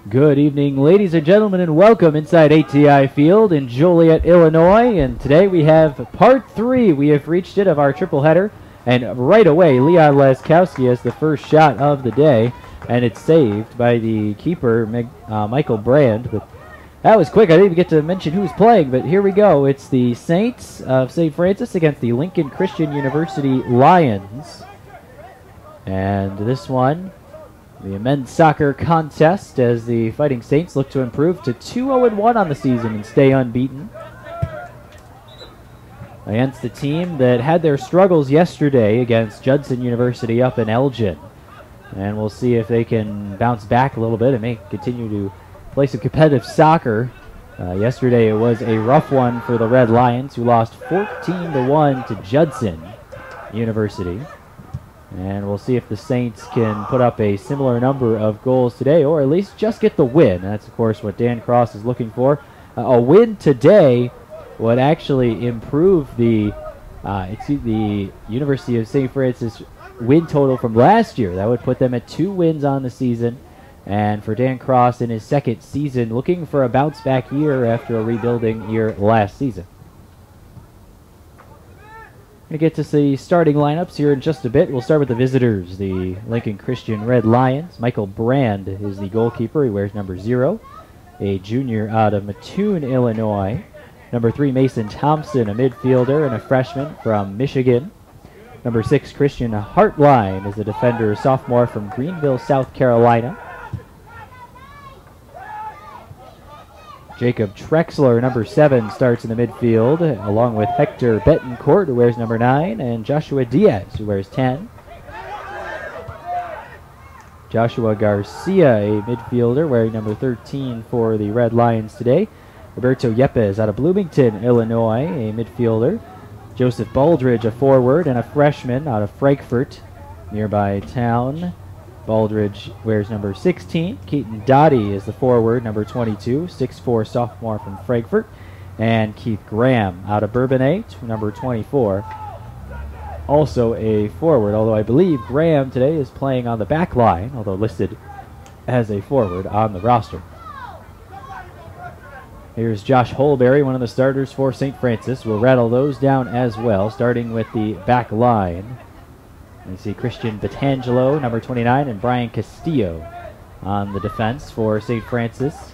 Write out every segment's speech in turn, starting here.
Good evening, ladies and gentlemen, and welcome inside ATI Field in Joliet, Illinois. And today we have part 3. We have reached it of our triple header. And right away, Leon Laskowski has the first shot of the day. And it's saved by the keeper, Michael Brand. But that was quick. I didn't even get to mention who's playing, but here we go. It's the Saints of St. Francis against the Lincoln Christian University Lions. And this one, the men's soccer contest, as the Fighting Saints look to improve to 2-0-1 on the season and stay unbeaten against a team that had their struggles yesterday against Judson University up in Elgin. And we'll see if they can bounce back a little bit and may continue to play some competitive soccer. Yesterday it was a rough one for the Red Lions, who lost 14-1 to Judson University. And we'll see if the Saints can put up a similar number of goals today, or at least just get the win. That's, of course, what Dan Cross is looking for. A win today would actually improve the University of St. Francis win total from last year. That would put them at 2 wins on the season. And for Dan Cross in his second season, looking for a bounce-back year after a rebuilding year last season. Going to get to the starting lineups here in just a bit. We'll start with the visitors, the Lincoln Christian Red Lions. Michael Brand is the goalkeeper. He wears number 0, a junior out of Mattoon, Illinois. Number 3, Mason Thompson, a midfielder and a freshman from Michigan. Number 6, Christian Hartline is a defender, a sophomore from Greenville, South Carolina. Jacob Trexler, number 7, starts in the midfield, along with Hector Betancourt, who wears number 9, and Joshua Diaz, who wears 10. Joshua Garcia, a midfielder, wearing number 13 for the Red Lions today. Roberto Yepes out of Bloomington, Illinois, a midfielder. Joseph Baldridge, a forward, and a freshman out of Frankfort, nearby town. Baldridge wears number 16. Keaton Dottie is the forward, number 22, 6'4" sophomore from Frankfort. And Keith Graham out of Bourbonnais, number 24, also a forward, although I believe Graham today is playing on the back line, although listed as a forward on the roster. Here's Josh Holberry, one of the starters for St. Francis. We'll rattle those down as well, starting with the back line. You see Christian Batangelo, number 29, and Brian Castillo on the defense for St. Francis.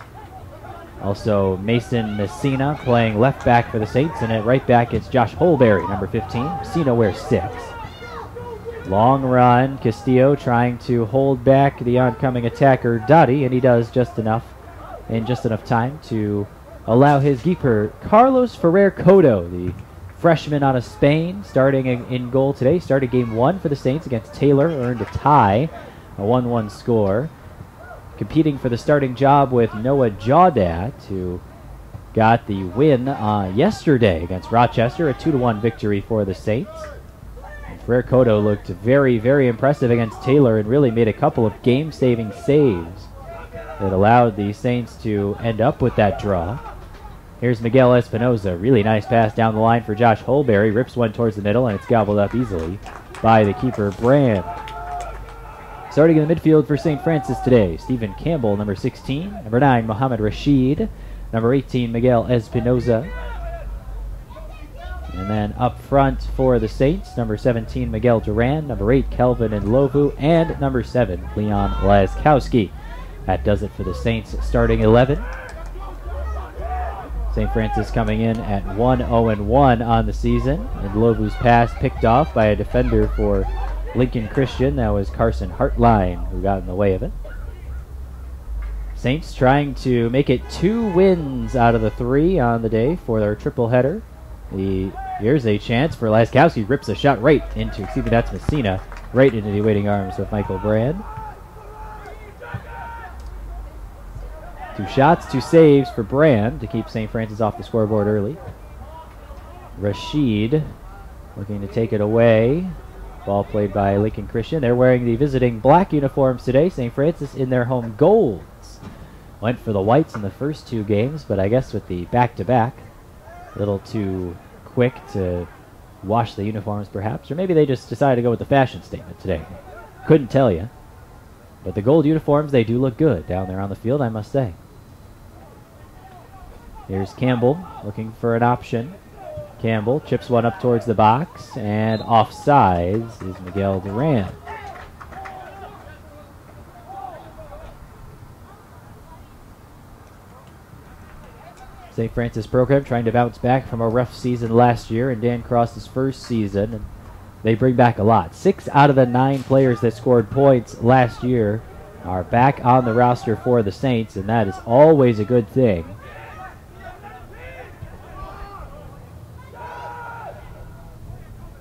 Also Mason Messina playing left back for the Saints, and at right back it's Josh Holberry, number 15. Messina wears 6. Long run, Castillo trying to hold back the oncoming attacker Dottie, and he does just enough in just enough time to allow his keeper Carlos Ferrer Cotto, the freshman out of Spain, starting in goal today. Started game 1 for the Saints against Taylor, earned a tie, a 1-1 score. Competing for the starting job with Noah Jawdat, who got the win yesterday against Rochester, a 2-1 victory for the Saints. Ferrer Cotto looked very, very impressive against Taylor and really made a couple of game-saving saves that allowed the Saints to end up with that draw. Here's Miguel Espinoza. Really nice pass down the line for Josh Holberry. Rips one towards the middle, and it's gobbled up easily by the keeper, Brand. Starting in the midfield for St. Francis today, Stephen Campbell, number 16. Number 9, Mohamed Rashid. Number 18, Miguel Espinoza. And then up front for the Saints, number 17, Miguel Duran. Number 8, Kelvin and Lovu. And number 7, Leon Laskowski. That does it for the Saints starting 11. St. Francis coming in at 1-0-1 on the season. And Lovu's pass picked off by a defender for Lincoln Christian. That was Carson Hartline who got in the way of it. Saints trying to make it 2 wins out of the 3 on the day for their triple header. Here's a chance for Laskowski. Rips a shot right into, that's Messina, right into the waiting arms of Michael Brand. 2 shots, 2 saves for Brand to keep St. Francis off the scoreboard early. Rashid looking to take it away. Ball played by Lincoln Christian. They're wearing the visiting black uniforms today. St. Francis in their home golds. Went for the whites in the first 2 games, but I guess with the back-to-back, a little too quick to wash the uniforms perhaps. Or maybe they just decided to go with the fashion statement today. Couldn't tell you. But the gold uniforms, they do look good down there on the field, I must say. Here's Campbell looking for an option. Campbell chips one up towards the box, and offsides is Miguel Duran. St. Francis program trying to bounce back from a rough season last year and Dan Cross's first season, and they bring back a lot. 6 out of the 9 players that scored points last year are back on the roster for the Saints, and that is always a good thing.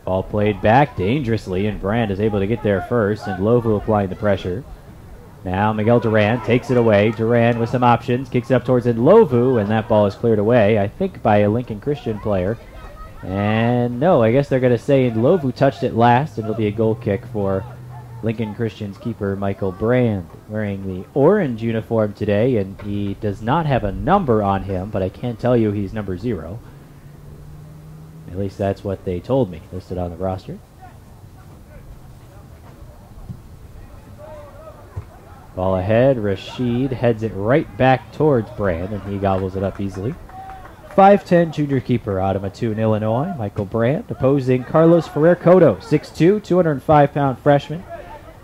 Ball played back dangerously, and Brand is able to get there first, and Lovu applying the pressure. Now Miguel Duran takes it away. Duran with some options, kicks it up towards Lovu, and that ball is cleared away, I think by a Lincoln Christian player. And no, I guess they're going to say Lovu touched it last, and it'll be a goal kick for Lincoln Christian's keeper, Michael Brand, wearing the orange uniform today, and he does not have a number on him, but I can tell you he's number 0. At least that's what they told me, listed on the roster. Ball ahead, Rashid heads it right back towards Brand, and he gobbles it up easily. 5'10" junior keeper out of Mattoon, Illinois, Michael Brand, opposing Carlos Ferrer-Cotto, 6'2", 205-pound freshman,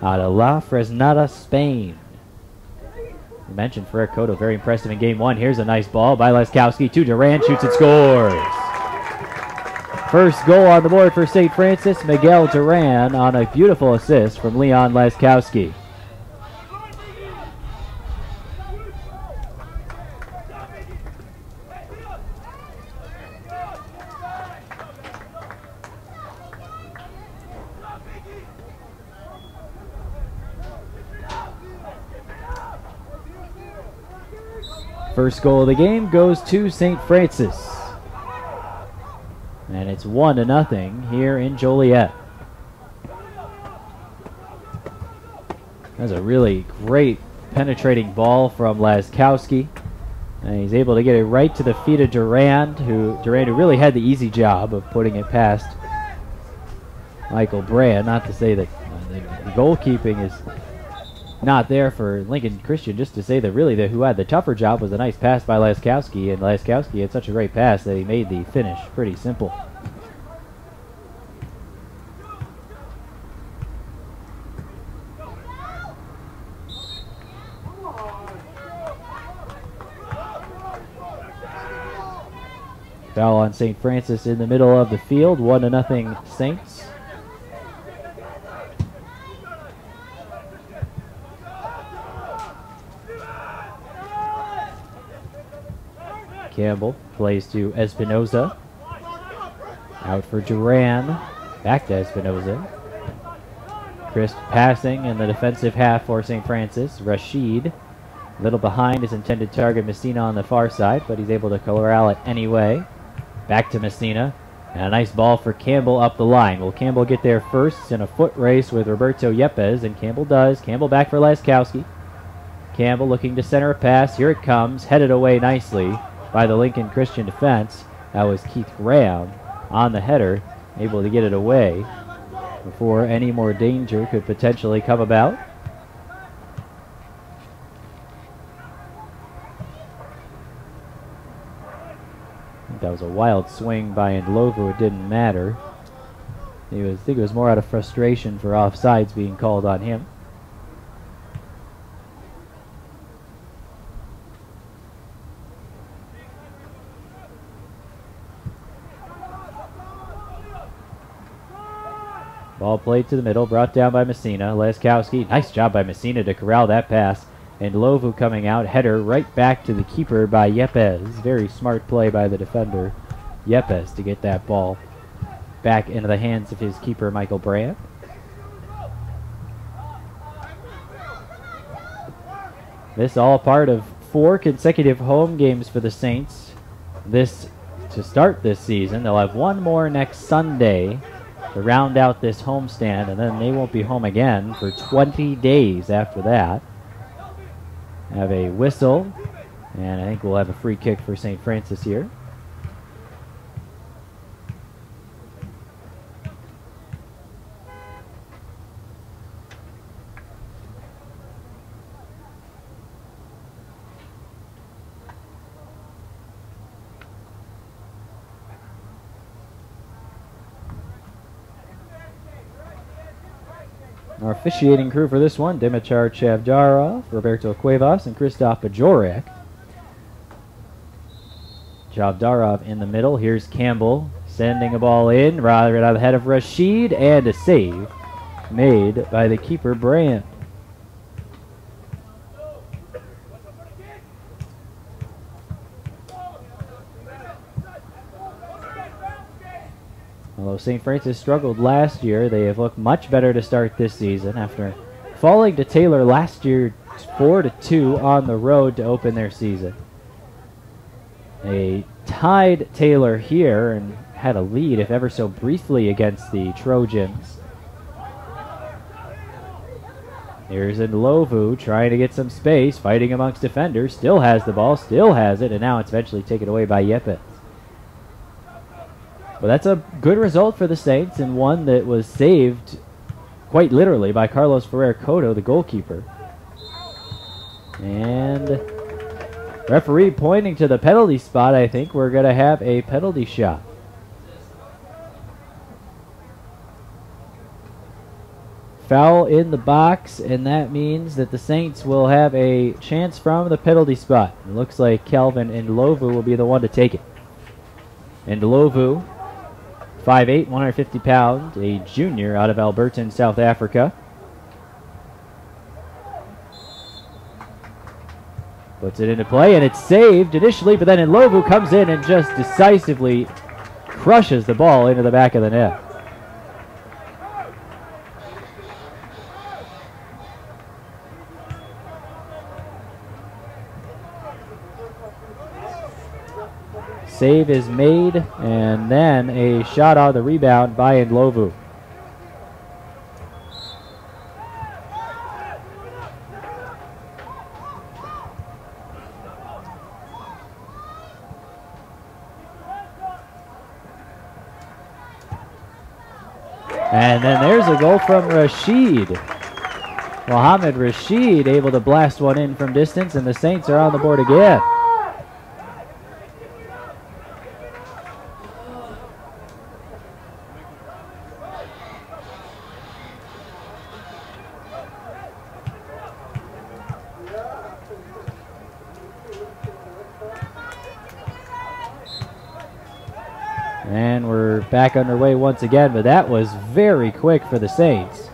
out of La Fresnada, Spain. You mentioned Ferrer-Cotto, very impressive in game 1. Here's a nice ball by Laskowski to Duran, shoots and scores. First goal on the board for St. Francis, Miguel Duran on a beautiful assist from Leon Laskowski. First goal of the game goes to St. Francis. And it's 1-0 here in Joliet. That's a really great penetrating ball from Laskowski. And he's able to get it right to the feet of Durand, who really had the easy job of putting it past Michael Brand. Not to say that the goalkeeping is not there for Lincoln Christian, just to say that really who had the tougher job was a nice pass by Laskowski, and Laskowski had such a great pass that he made the finish pretty simple. Foul on St. Francis in the middle of the field, 1-0 Saints. Campbell plays to Espinoza. Out for Duran. Back to Espinoza. Crisp passing in the defensive half for St. Francis. Rashid, a little behind his intended target, Messina, on the far side, but he's able to corral it anyway. Back to Messina. And a nice ball for Campbell up the line. Will Campbell get there first? It's in a foot race with Roberto Yepes, and Campbell does. Campbell back for Laskowski. Campbell looking to center a pass. Here it comes. Headed away nicely by the Lincoln Christian defense. That was Keith Graham on the header, able to get it away before any more danger could potentially come about. I think that was a wild swing by Ndlovu. It didn't matter. I think it was more out of frustration for offsides being called on him. Ball played to the middle, brought down by Messina. Laskowski, nice job by Messina to corral that pass. And Lovu coming out, header right back to the keeper by Yepes. Very smart play by the defender, Yepes, to get that ball back into the hands of his keeper, Michael Brand. This all part of 4 consecutive home games for the Saints to start this season. They'll have one more next Sunday to round out this homestand, and then they won't be home again for 20 days after that. Have a whistle, and I think we'll have a free kick for St. Francis here. Our officiating crew for this one, Dimitar Chavdarov, Roberto Cuevas, and Christoph Bajorek. Chavdarov in the middle. Here's Campbell sending a ball in, right out of the head of Rashid, and a save made by the keeper, Brand. Although St. Francis struggled last year, they have looked much better to start this season after falling to Taylor last year 4-2 on the road to open their season. They tied Taylor here and had a lead, if ever so briefly, against the Trojans. Here's Ndlovu trying to get some space, fighting amongst defenders, still has the ball, still has it, and now it's eventually taken away by Yepes. But that's a good result for the Saints, and one that was saved quite literally by Carlos Ferrer Cotto, the goalkeeper. And referee pointing to the penalty spot. I think we're going to have a penalty shot. Foul in the box, and that means that the Saints will have a chance from the penalty spot. It looks like Calvin Ndlovu will be the one to take it. Ndlovu, 5'8", 150 pounds, a junior out of Alberton, South Africa. Puts it into play, and it's saved initially, but then Ndlovu comes in and just decisively crushes the ball into the back of the net. Save is made, and then a shot on the rebound by Ndlovu. And then there's a goal from Rashid. Mohamed Rashid able to blast one in from distance, and the Saints are on the board again. And we're back underway once again, but that was very quick for the Saints.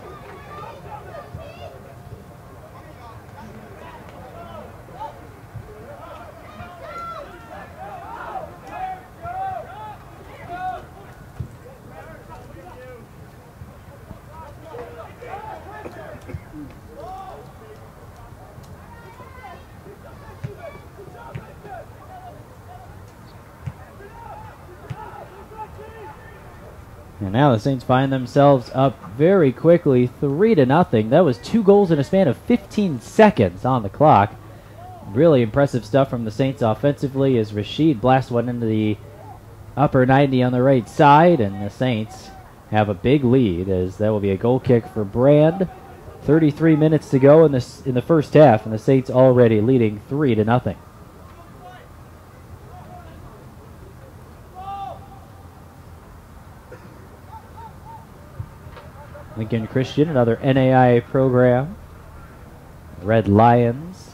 And now the Saints find themselves up very quickly, 3-0. That was 2 goals in a span of 15 seconds on the clock. Really impressive stuff from the Saints offensively as Rashid blasts one into the upper 90 on the right side, and the Saints have a big lead as that will be a goal kick for Brand. 33 minutes to go in the first half, and the Saints already leading 3-0. Lincoln Christian, another NAIA program. Red Lions.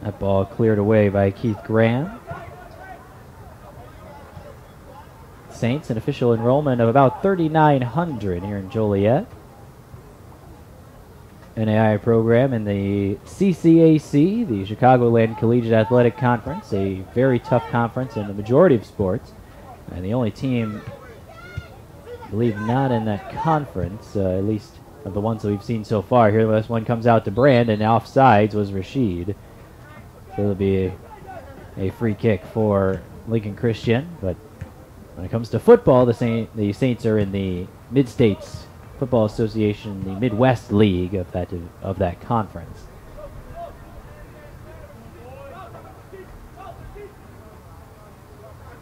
That ball cleared away by Keith Graham. Saints, an official enrollment of about 3,900 here in Joliet. NAIA program in the CCAC, the Chicagoland Collegiate Athletic Conference, a very tough conference in the majority of sports. And the only team, I believe, not in that conference, at least of the ones that we've seen so far. Here, this one comes out to Brand, and offsides was Rashid. So it'll be a free kick for Lincoln Christian. But when it comes to football, the Saints are in the Mid-States Football Association, the Midwest League of that conference.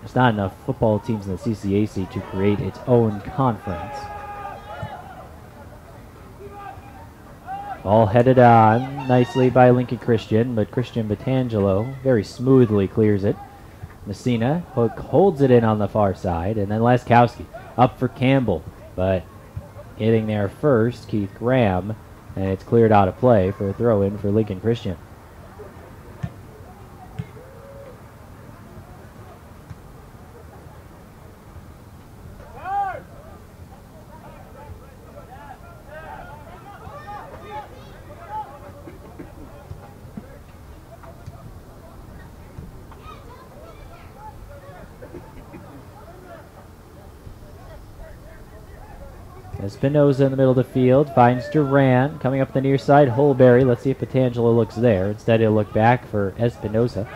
There's not enough football teams in the CCAC to create its own conference. All headed on nicely by Lincoln Christian, but Christian Batangelo very smoothly clears it. Messina holds it in on the far side, and then Laskowski up for Campbell, but getting there first, Keith Graham, and it's cleared out of play for a throw-in for Lincoln Christian. Espinoza in the middle of the field finds Duran coming up the near side. Holberry. Let's see if Petangelo looks there. Instead, he'll look back for Espinoza.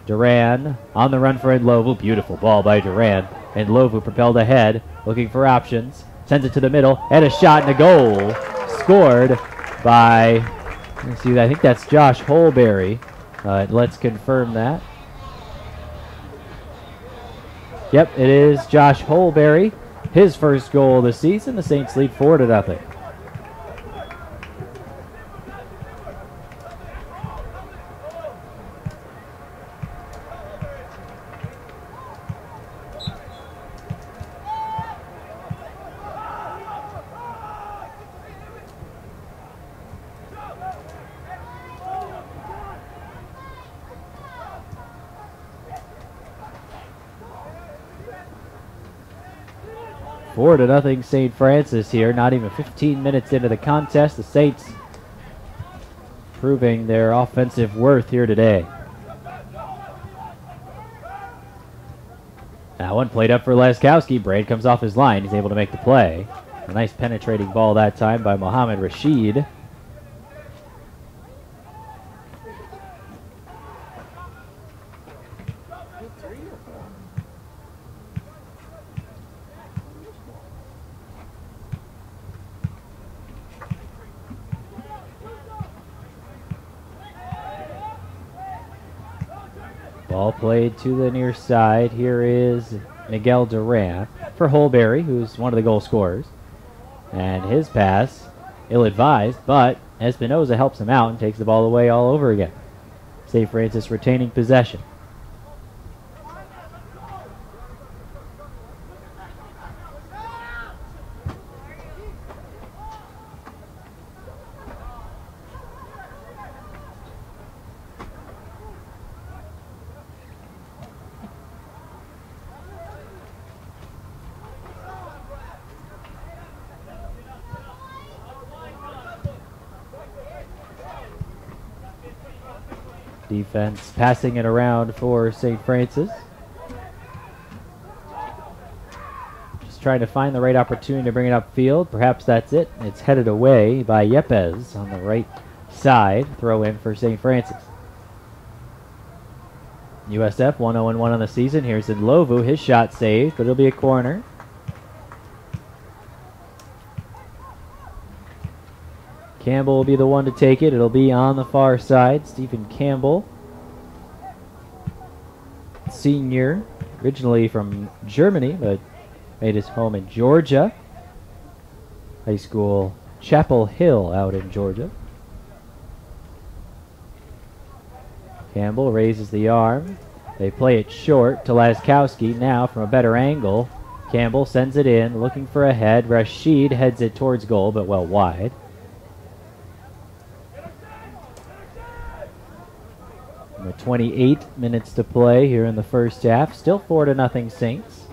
Duran on the run for Ndlovu. Beautiful ball by Duran. Ndlovu propelled ahead, looking for options. Sends it to the middle, and a shot and a goal. Scored by, let's see, I think that's Josh Holberry. Let's confirm that. Yep, it is Josh Holberry. His first goal of the season. The Saints lead 4-0. Four to nothing St. Francis here. Not even 15 minutes into the contest. The Saints proving their offensive worth here today. That one played up for Laskowski. Braid comes off his line. He's able to make the play. A nice penetrating ball that time by Mohamed Rashid. Ball played to the near side. Here is Miguel Duran for Holberry, who's one of the goal scorers. And his pass, ill-advised, but Espinoza helps him out and takes the ball away all over again. St. Francis retaining possession. Defense passing it around for St. Francis. Just trying to find the right opportunity to bring it upfield. Perhaps that's it. It's headed away by Yepes on the right side. Throw in for St. Francis. USF 1-0-1 on the season. Here's Ndlovu. His shot saved, but it'll be a corner. Campbell will be the one to take it. It'll be on the far side. Stephen Campbell, senior, originally from Germany, but made his home in Georgia. High school, Chapel Hill out in Georgia. Campbell raises the arm. They play it short to Laskowski. Now from a better angle, Campbell sends it in, looking for a head. Rashid heads it towards goal, but well wide. With 28 minutes to play here in the first half. Still 4-0 Saints.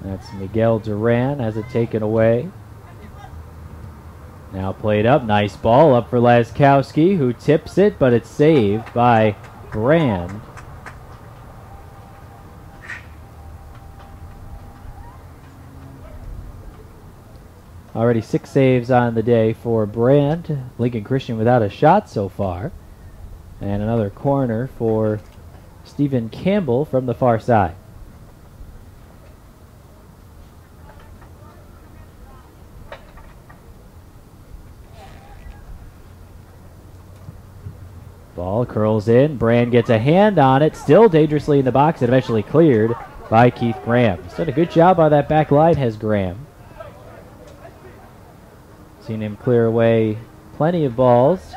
That's Miguel Duran, has it taken away. Now played up, nice ball up for Laskowski, who tips it, but it's saved by Brand. Already 6 saves on the day for Brand. Lincoln Christian without a shot so far. And another corner for Stephen Campbell from the far side. Ball Curls in. Brand gets a hand on it. Still dangerously in the box and eventually cleared by Keith Graham. He's done a good job on that back line, has Graham. Seen him clear away plenty of balls.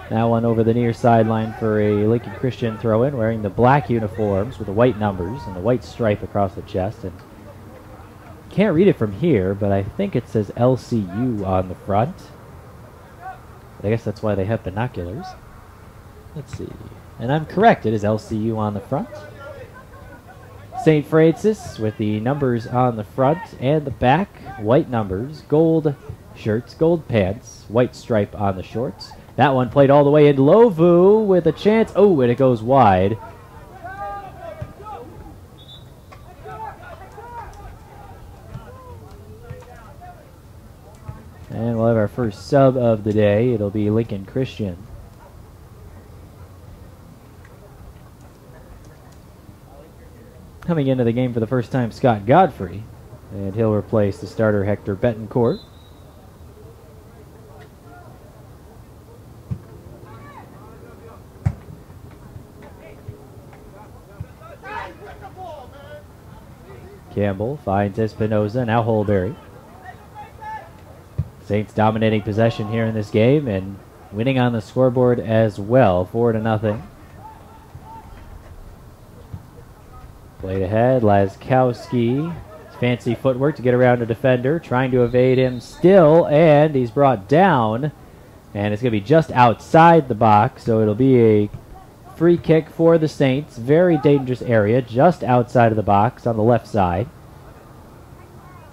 That one over the near sideline for a Lincoln Christian throw-in, wearing the black uniforms with the white numbers and the white stripe across the chest. And can't read it from here, but I think it says LCU on the front. I guess that's why they have binoculars. Let's see. And I'm correct, it is LCU on the front. St. Francis with the numbers on the front and the back. White numbers, gold shirts, gold pants, white stripe on the shorts. That one played all the way in. Lovu with a chance. Oh, and it goes wide. And we'll have our first sub of the day. It'll be Lincoln Christian. Coming into the game for the first time, Scott Godfrey. And he'll replace the starter Hector Betancourt. Campbell finds Espinoza, now Holberry. Saints dominating possession here in this game and winning on the scoreboard as well, 4-0. Played ahead, Laskowski. Fancy footwork to get around a defender, trying to evade him still, and he's brought down. And it's going to be just outside the box, so it'll be a free kick for the Saints. Very dangerous area, just outside of the box on the left side.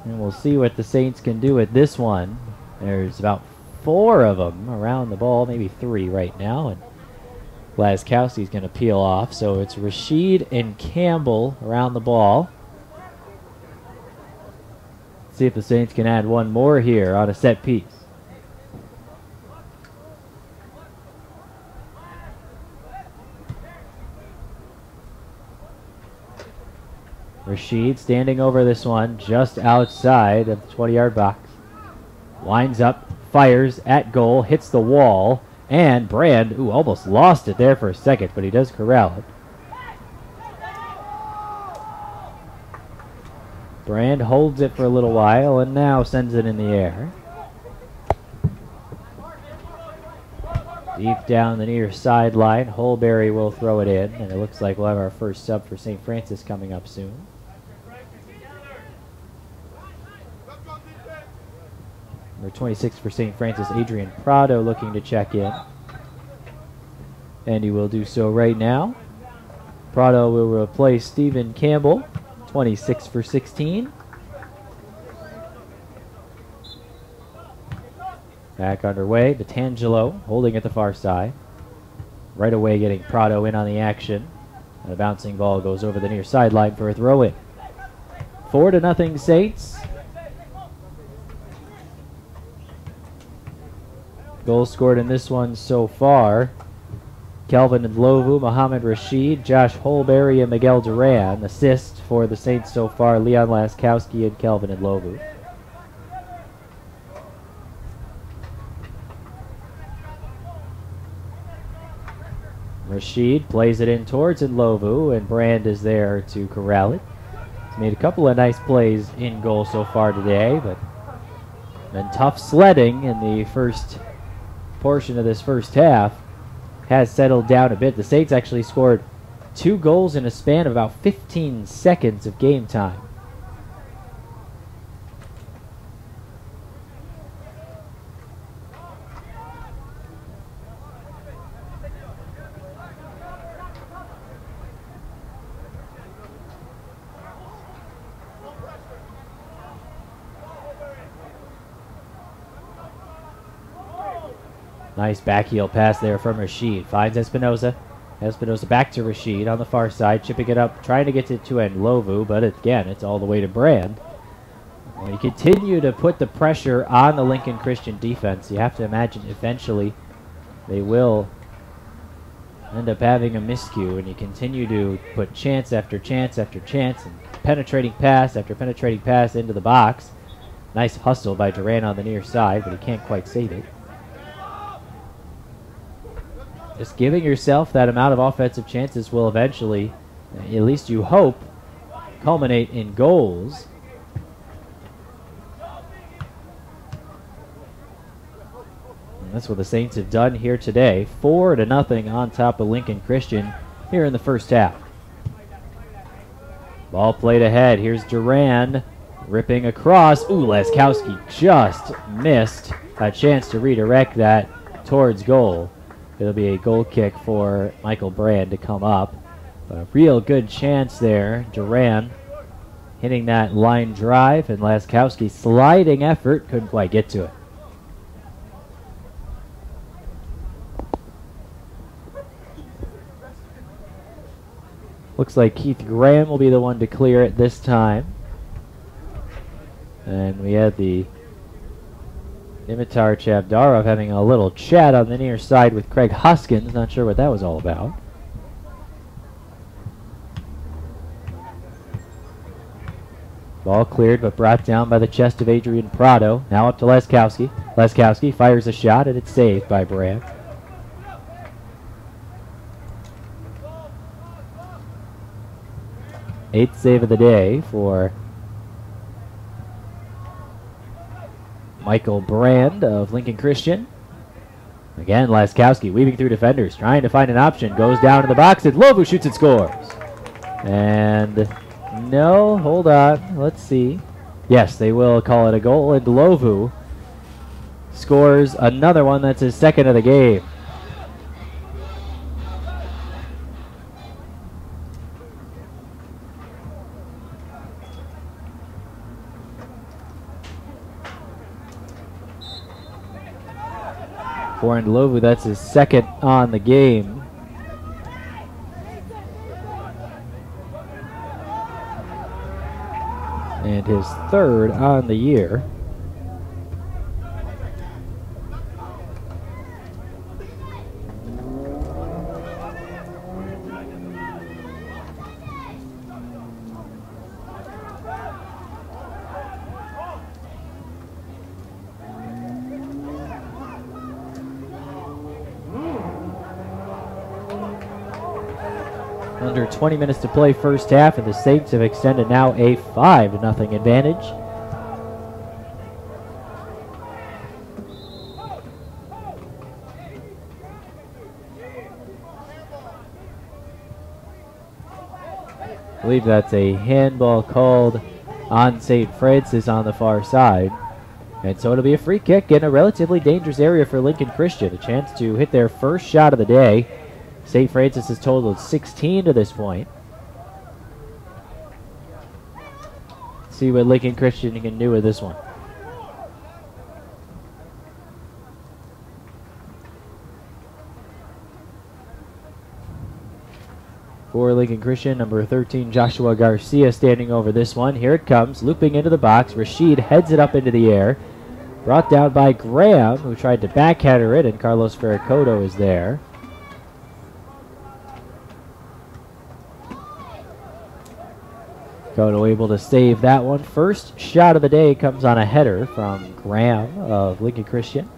And we'll see what the Saints can do with this one. There's about 4 of them around the ball, maybe 3 right now. And Laskowski's going to peel off. So it's Rashid and Campbell around the ball. See if the Saints can add one more here on a set piece. Rashid standing over this one just outside of the 20-yard box. Winds up, fires at goal, hits the wall, and Brand, ooh, almost lost it there for a second, but he does corral it. Brand holds it for a little while and now sends it in the air. Deep down the near sideline, Holberry will throw it in, and it looks like we'll have our first sub for St. Francis coming up soon. Number 26 for St. Francis, Adrian Prado, looking to check in. And he will do so right now. Prado will replace Stephen Campbell, 26 for 16. Back underway, Vitangelo holding at the far side. Right away getting Prado in on the action. And a bouncing ball goes over the near sideline for a throw-in. 4-0 Saints. Goals scored in this one so far. Kelvin Ndlovu, Mohamed Rashid, Josh Holberry, and Miguel Duran. Assist for the Saints so far, Leon Laskowski and Kelvin Ndlovu. Rashid plays it in towards Ndlovu, and Brand is there to corral it. He's made a couple of nice plays in goal so far today, but been tough sledding in the first portion of this first half. Has settled down a bit. The Saints actually scored 2 goals in a span of about 15 seconds of game time. Nice backheel pass there from Rashid. Finds Espinoza. Espinoza back to Rashid on the far side, chipping it up, trying to get it to Ndlovu, but again, it's all the way to Brand. When you continue to put the pressure on the Lincoln Christian defense, you have to imagine eventually they will end up having a miscue, and you continue to put chance after chance after chance, and penetrating pass after penetrating pass into the box. Nice hustle by Duran on the near side, but he can't quite save it. just giving yourself that amount of offensive chances will eventually, at least you hope, culminate in goals. And that's what the Saints have done here today. 4-0 on top of Lincoln Christian here in the first half. Ball played ahead. Here's Duran ripping across. Ooh, Laskowski just missed a chance to redirect that towards goal. It'll be a goal kick for Michael Brand to come up. A real good chance there. Duran hitting that line drive, and Laskowski sliding effort, couldn't quite get to it. Looks like Keith Graham will be the one to clear it this time. And we had the Dimitar Chavdarov having a little chat on the near side with Craig Huskins. Not sure what that was all about. Ball cleared but brought down by the chest of Adrian Prado. Now up to Laskowski. Laskowski fires a shot and it's saved by Brand. Eighth save of the day for Michael Brand of Lincoln Christian. Again, Laskowski weaving through defenders, trying to find an option. Goes down in the box, and Lovu shoots and scores. And no, hold on. Let's see. Yes, they will call it a goal, and Lovu scores another one. That's his second of the game. For Ndlovu, that's his second on the game. And his third on the year. Under 20 minutes to play first half, and the Saints have extended now a 5-0 advantage. I believe that's a handball called on St. Francis on the far side. And so it'll be a free kick in a relatively dangerous area for Lincoln Christian. A chance to hit their first shot of the day. St. Francis has totaled 16 to this point. See what Lincoln Christian can do with this one. For Lincoln Christian, number 13, Joshua Garcia standing over this one. Here it comes, looping into the box. Rashid heads it up into the air. Brought down by Graham, who tried to backheader it, and Carlos Ferracoto is there. Koto able to save that one. First shot of the day comes on a header from Graham of Lincoln Christian.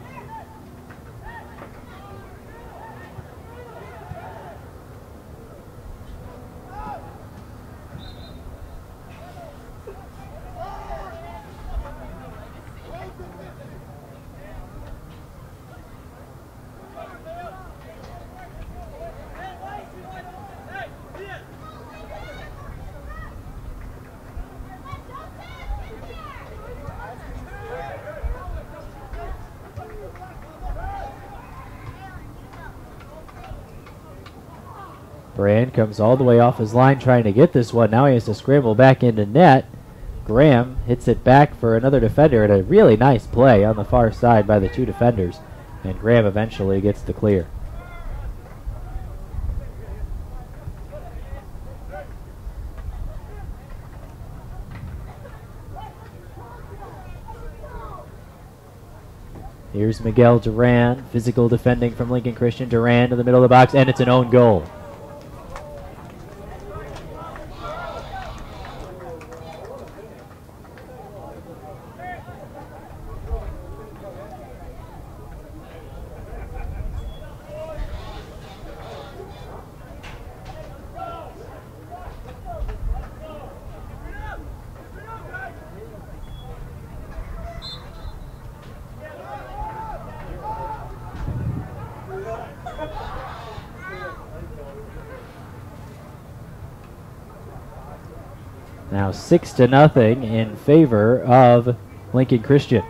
Brand comes all the way off his line trying to get this one. Now he has to scramble back into net. Graham hits it back for another defender, and a really nice play on the far side by the two defenders. And Graham eventually gets the clear. Here's Miguel Duran, physical defending from Lincoln Christian. Duran to the middle of the box, and it's an own goal. Now 6-0 in favor of Lincoln Christian.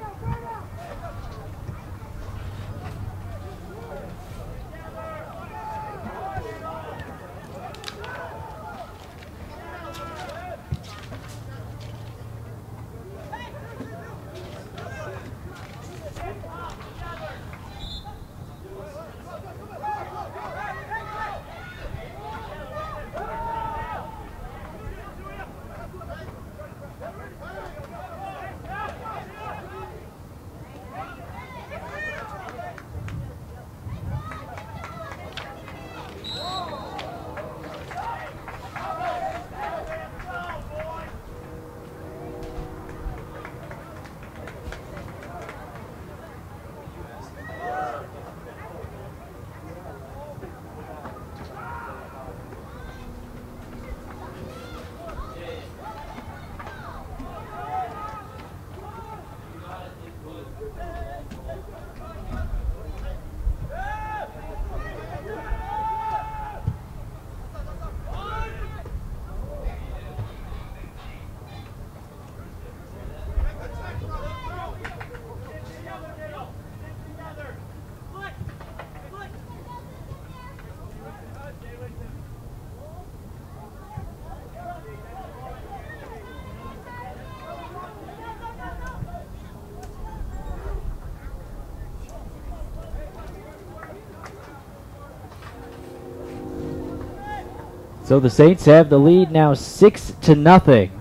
So the Saints have the lead now 6-0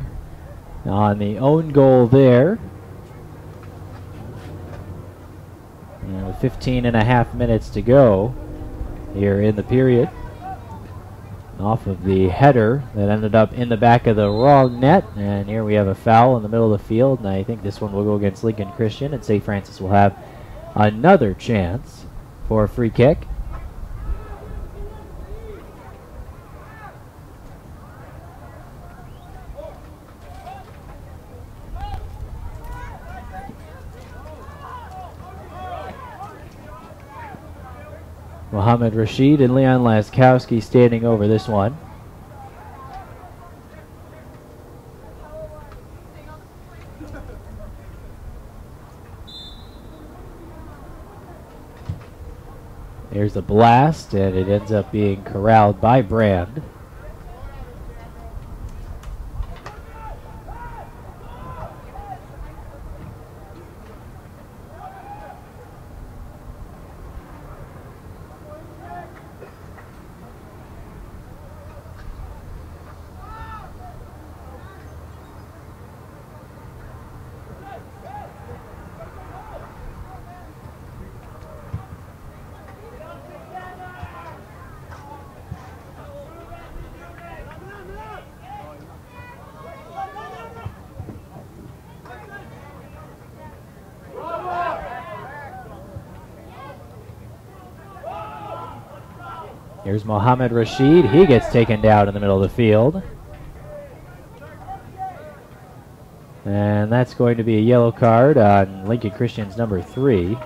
on the own goal there. And with 15.5 minutes to go here in the period. Off of the header that ended up in the back of the wrong net. And here we have a foul in the middle of the field. And I think this one will go against Lincoln Christian. And St. Francis will have another chance for a free kick. Mohammed Rashid and Leon Laskowski standing over this one. There's a blast, and it ends up being corralled by Brand. Here's Mohammed Rashid. He gets taken down in the middle of the field. And that's going to be a yellow card on Lincoln Christian's number 3.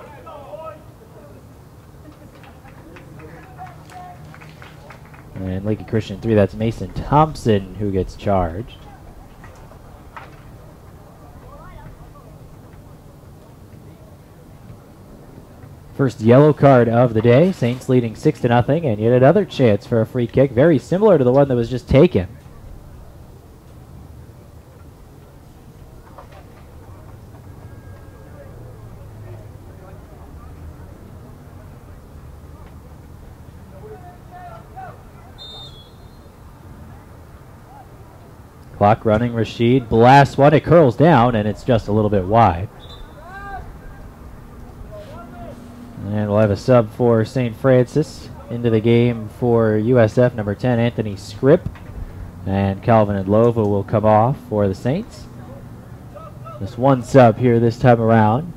And Lincoln Christian 3, that's Mason Thompson who gets charged. First yellow card of the day. Saints leading 6-0, and yet another chance for a free kick, very similar to the one that was just taken. Clock running. Rashid blasts one. It curls down, and it's just a little bit wide. And we'll have a sub for St. Francis into the game for USF, number 10, Anthony Scripp. And Calvin Adlova will come off for the Saints. Just one sub here this time around.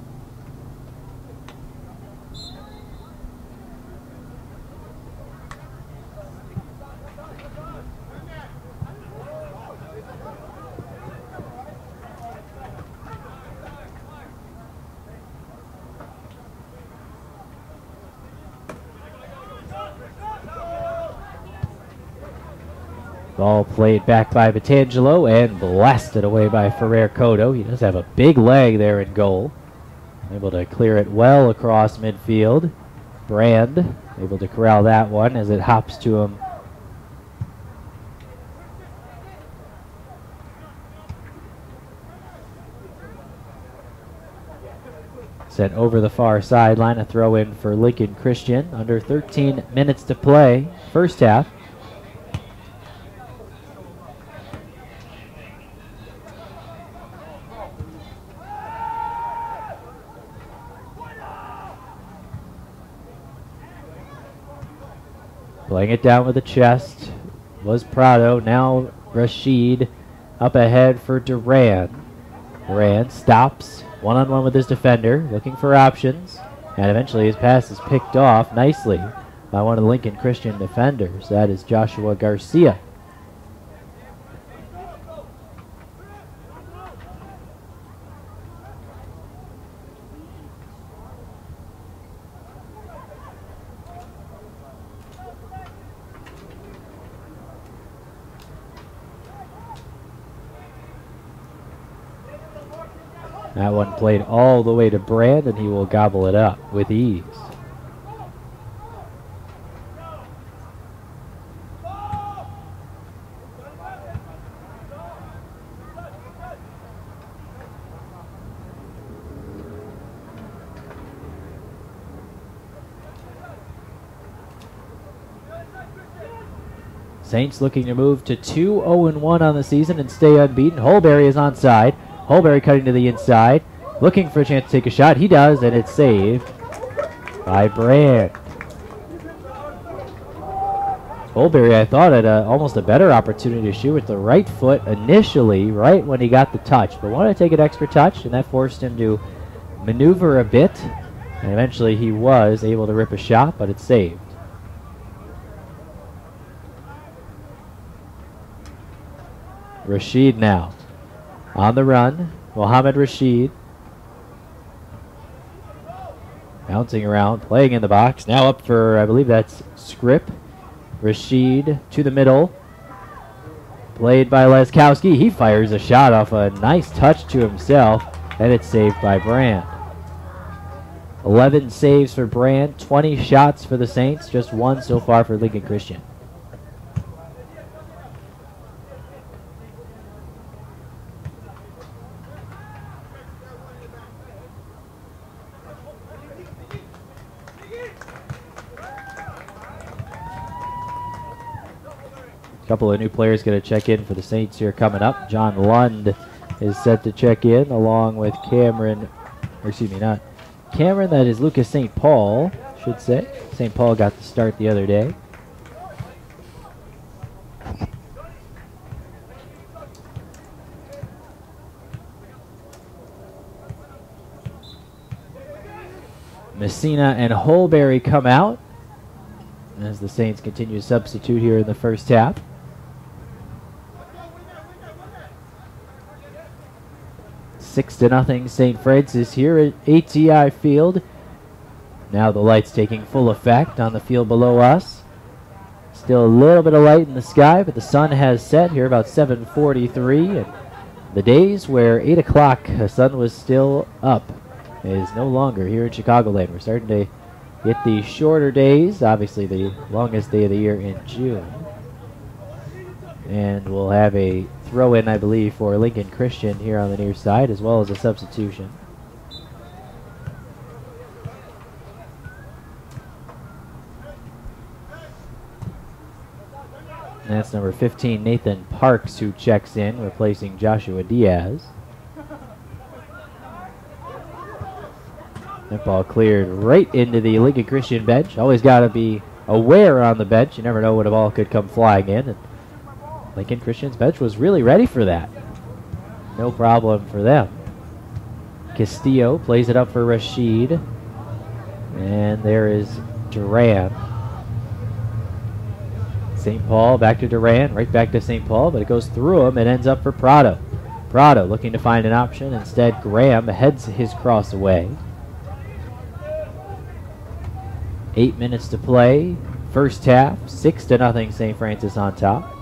Ball played back by Vitangelo and blasted away by Ferrer Cotto. He does have a big leg there in goal. Able to clear it well across midfield. Brand able to corral that one as it hops to him. Sent over the far sideline, a throw in for Lincoln Christian. Under 13 minutes to play, first half. Playing it down with the chest was Prado. Now Rashid up ahead for Duran. Duran stops one-on-one with his defender, looking for options, and eventually his pass is picked off nicely by one of the Lincoln Christian defenders. That is Joshua Garcia. That one played all the way to Brand, and he will gobble it up with ease. Saints looking to move to 2-0-1 on the season and stay unbeaten. Holberry is onside. Holberry cutting to the inside, looking for a chance to take a shot. He does, and it's saved by Brand. Holberry, I thought, had almost a better opportunity to shoot with the right foot initially, right when he got the touch, but wanted to take an extra touch, and that forced him to maneuver a bit, and eventually he was able to rip a shot, but it's saved. Rashid now. On the run, Mohamed Rashid. Bouncing around, playing in the box. Now up for, I believe that's Scrip. Rashid to the middle. Played by Leskowski. He fires a shot off a nice touch to himself, and it's saved by Brand. 11 saves for Brand, 20 shots for the Saints, just one so far for Lincoln Christian. Couple of new players going to check in for the Saints here coming up. John Lund is set to check in along with Cameron, or excuse me, not Cameron, that is Lucas St. Paul, should say. St. Paul got the start the other day. Messina and Holberry come out as the Saints continue to substitute here in the first half. Six to nothing, St. Francis here at ATI Field. Now the lights taking full effect on the field below us. Still a little bit of light in the sky, but the sun has set here about 7:43. And the days where 8 o'clock the sun was still up is no longer here in Chicagoland. We're starting to get the shorter days, obviously the longest day of the year in June. And we'll have a throw-in, I believe, for Lincoln Christian here on the near side, as well as a substitution. And that's number 15, Nathan Parks, who checks in, replacing Joshua Diaz. That ball cleared right into the Lincoln Christian bench. Always got to be aware on the bench. You never know when a ball could come flying in. And Lincoln Christian's bench was really ready for that. No problem for them. Castillo plays it up for Rashid. And there is Duran. St. Paul back to Duran, right back to St. Paul, but it goes through him and ends up for Prado. Prado looking to find an option. Instead, Graham heads his cross away. 8 minutes to play. First half, 6 to nothing, St. Francis on top.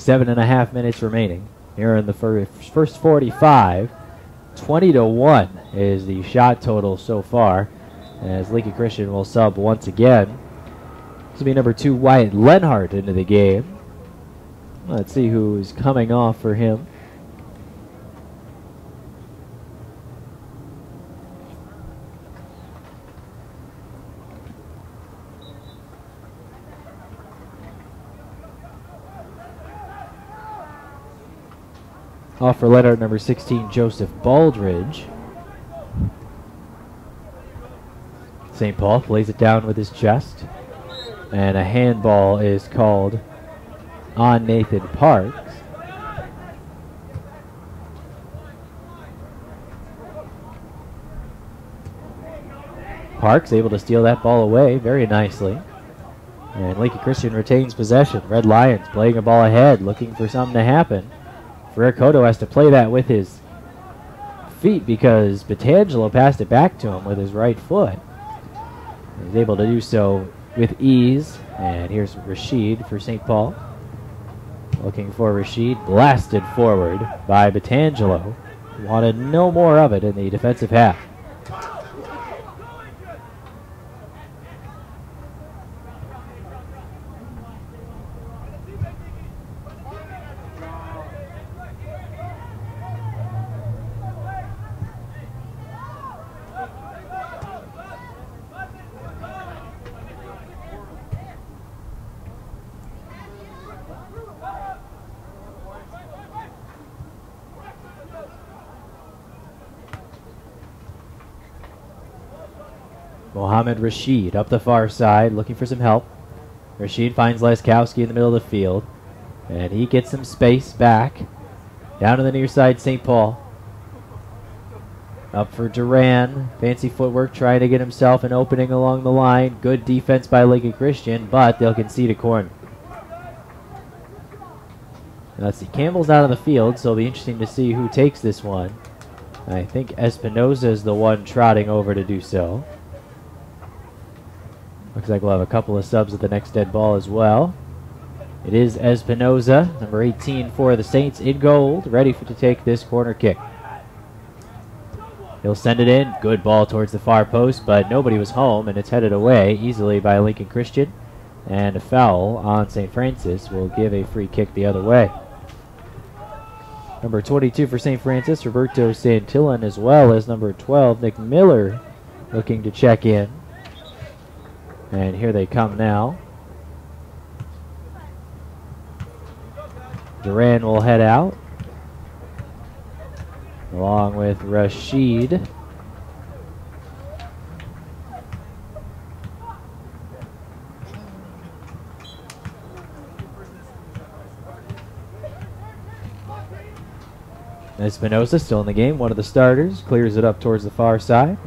7.5 minutes remaining here in the first 45. 20-1 is the shot total so far, as Lincoln Christian will sub once again. This will be number 2, Wyatt Lenhart, into the game. Let's see who's coming off for him. Off for Lenhart, number 16, Joseph Baldridge. St. Paul plays it down with his chest, and a handball is called on Nathan Parks. Parks able to steal that ball away very nicely. And Lincoln Christian retains possession. Red Lions playing a ball ahead, looking for something to happen. Ferrer-Cotto has to play that with his feet because Petangelo passed it back to him with his right foot. He's able to do so with ease. And here's Rashid for St. Paul. Looking for Rashid, blasted forward by Petangelo. Wanted no more of it in the defensive half. Mohamed Rashid up the far side, looking for some help. Rashid finds Laskowski in the middle of the field, and he gets some space back. Down to the near side, St. Paul. Up for Duran. Fancy footwork, trying to get himself an opening along the line. Good defense by Lincoln Christian, but they'll concede a corner. Let's see, Campbell's out of the field, so it'll be interesting to see who takes this one. I think Espinoza is the one trotting over to do so. Looks like we'll have a couple of subs at the next dead ball as well. It is Espinoza, number 18 for the Saints, in gold, ready to take this corner kick. He'll send it in. Good ball towards the far post, but nobody was home, and it's headed away easily by Lincoln Christian. And a foul on St. Francis will give a free kick the other way. Number 22 for St. Francis, Roberto Santillan, as well as number 12, Nick Miller, looking to check in. And here they come now. Duran will head out, along with Rashid. Espinoza still in the game, one of the starters, clears it up towards the far side.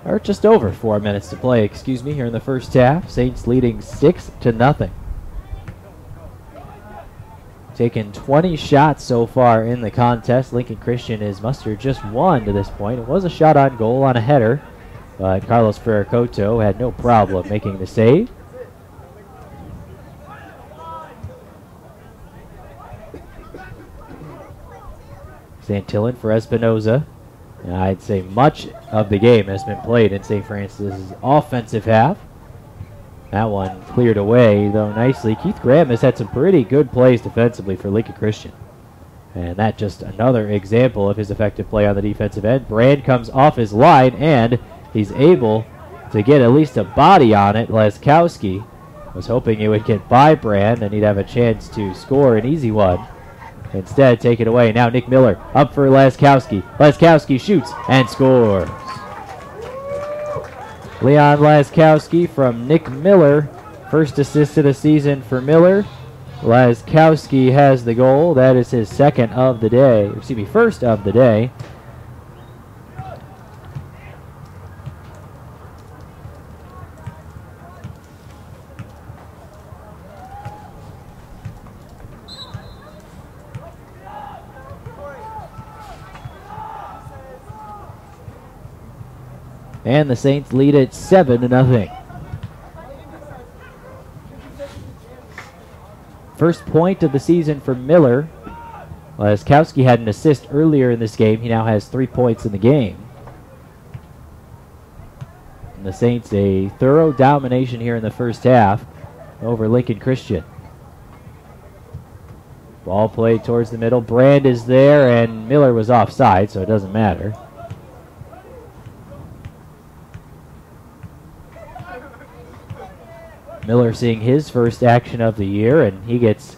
Or just over 4 minutes to play, here in the first half. Saints leading 6-0. Taken 20 shots so far in the contest. Lincoln Christian has mustered just one to this point. It was a shot on goal on a header, but Carlos Ferrer-Cotto had no problem making the save. Santillan for Espinoza. And I'd say much of the game has been played in St. Francis' offensive half. That one cleared away, though, nicely. Keith Graham has had some pretty good plays defensively for Lincoln Christian. And that just another example of his effective play on the defensive end. Brand comes off his line, and he's able to get at least a body on it. Laskowski was hoping it would get by Brand, and he'd have a chance to score an easy one. Instead, take it away. Now Nick Miller up for Laskowski. Laskowski shoots and scores. Leon Laskowski from Nick Miller. First assist of the season for Miller. Laskowski has the goal. That is his second of the day. First of the day. And the Saints lead it 7-0. First point of the season for Miller. Laskowski had an assist earlier in this game. He now has 3 points in the game. And the Saints a thorough domination here in the first half over Lincoln Christian. Ball played towards the middle. Brand is there, and Miller was offside, so it doesn't matter. Miller seeing his first action of the year, and he gets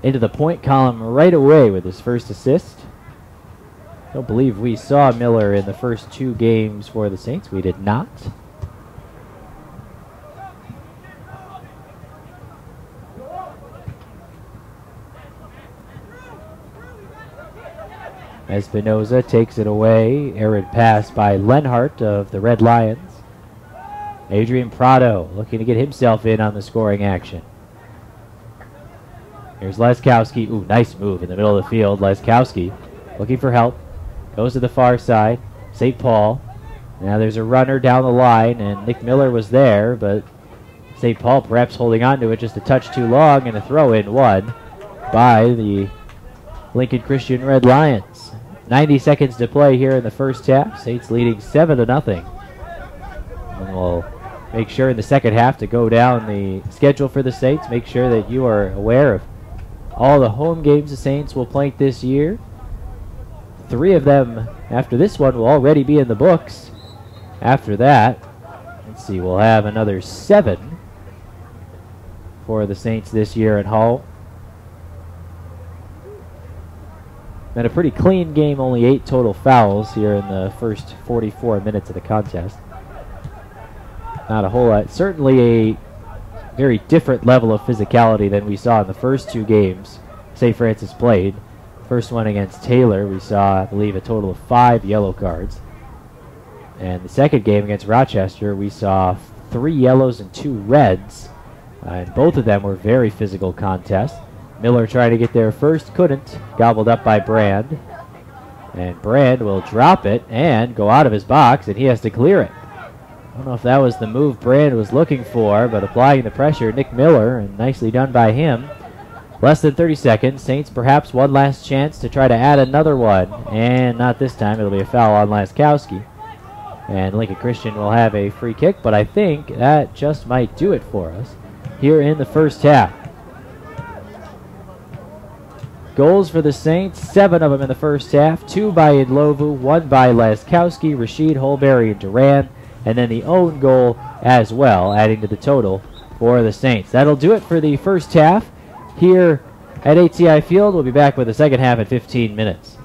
into the point column right away with his first assist. Don't believe we saw Miller in the first 2 games for the Saints. We did not. Espinoza takes it away. Errant pass by Lenhart of the Red Lions. Adrian Prado looking to get himself in on the scoring action. Here's Laskowski. Ooh, nice move in the middle of the field. Laskowski looking for help. Goes to the far side. St. Paul. Now there's a runner down the line, and Nick Miller was there, but St. Paul perhaps holding on to it just a touch too long, and a throw-in won by the Lincoln Christian Red Lions. 90 seconds to play here in the first half. Saints leading 7-0. And we'll make sure in the second half to go down the schedule for the Saints. Make sure that you are aware of all the home games the Saints will play this year. 3 of them after this one will already be in the books. After that, let's see, we'll have another 7 for the Saints this year at Hull. And a pretty clean game, only 8 total fouls here in the first 44 minutes of the contest. Not a whole lot. Certainly a very different level of physicality than we saw in the first 2 games St. Francis played. First one against Taylor, we saw, I believe, a total of 5 yellow cards. And the second game against Rochester, we saw 3 yellows and 2 reds. And both of them were very physical contests. Miller trying to get there first, couldn't. Gobbled up by Brand. And Brand will drop it and go out of his box, and he has to clear it. I don't know if that was the move Brand was looking for, but applying the pressure, Nick Miller, and nicely done by him. Less than 30 seconds. Saints perhaps one last chance to try to add another one. And not this time. It'll be a foul on Laskowski. And Lincoln Christian will have a free kick, but I think that just might do it for us here in the first half. Goals for the Saints, 7 of them in the first half. 2 by Idlovu, 1 by Laskowski, Rashid, Holberry, and Duran. And then the own goal as well, adding to the total for the Saints. That'll do it for the first half here at ATI Field. We'll be back with the second half in 15 minutes.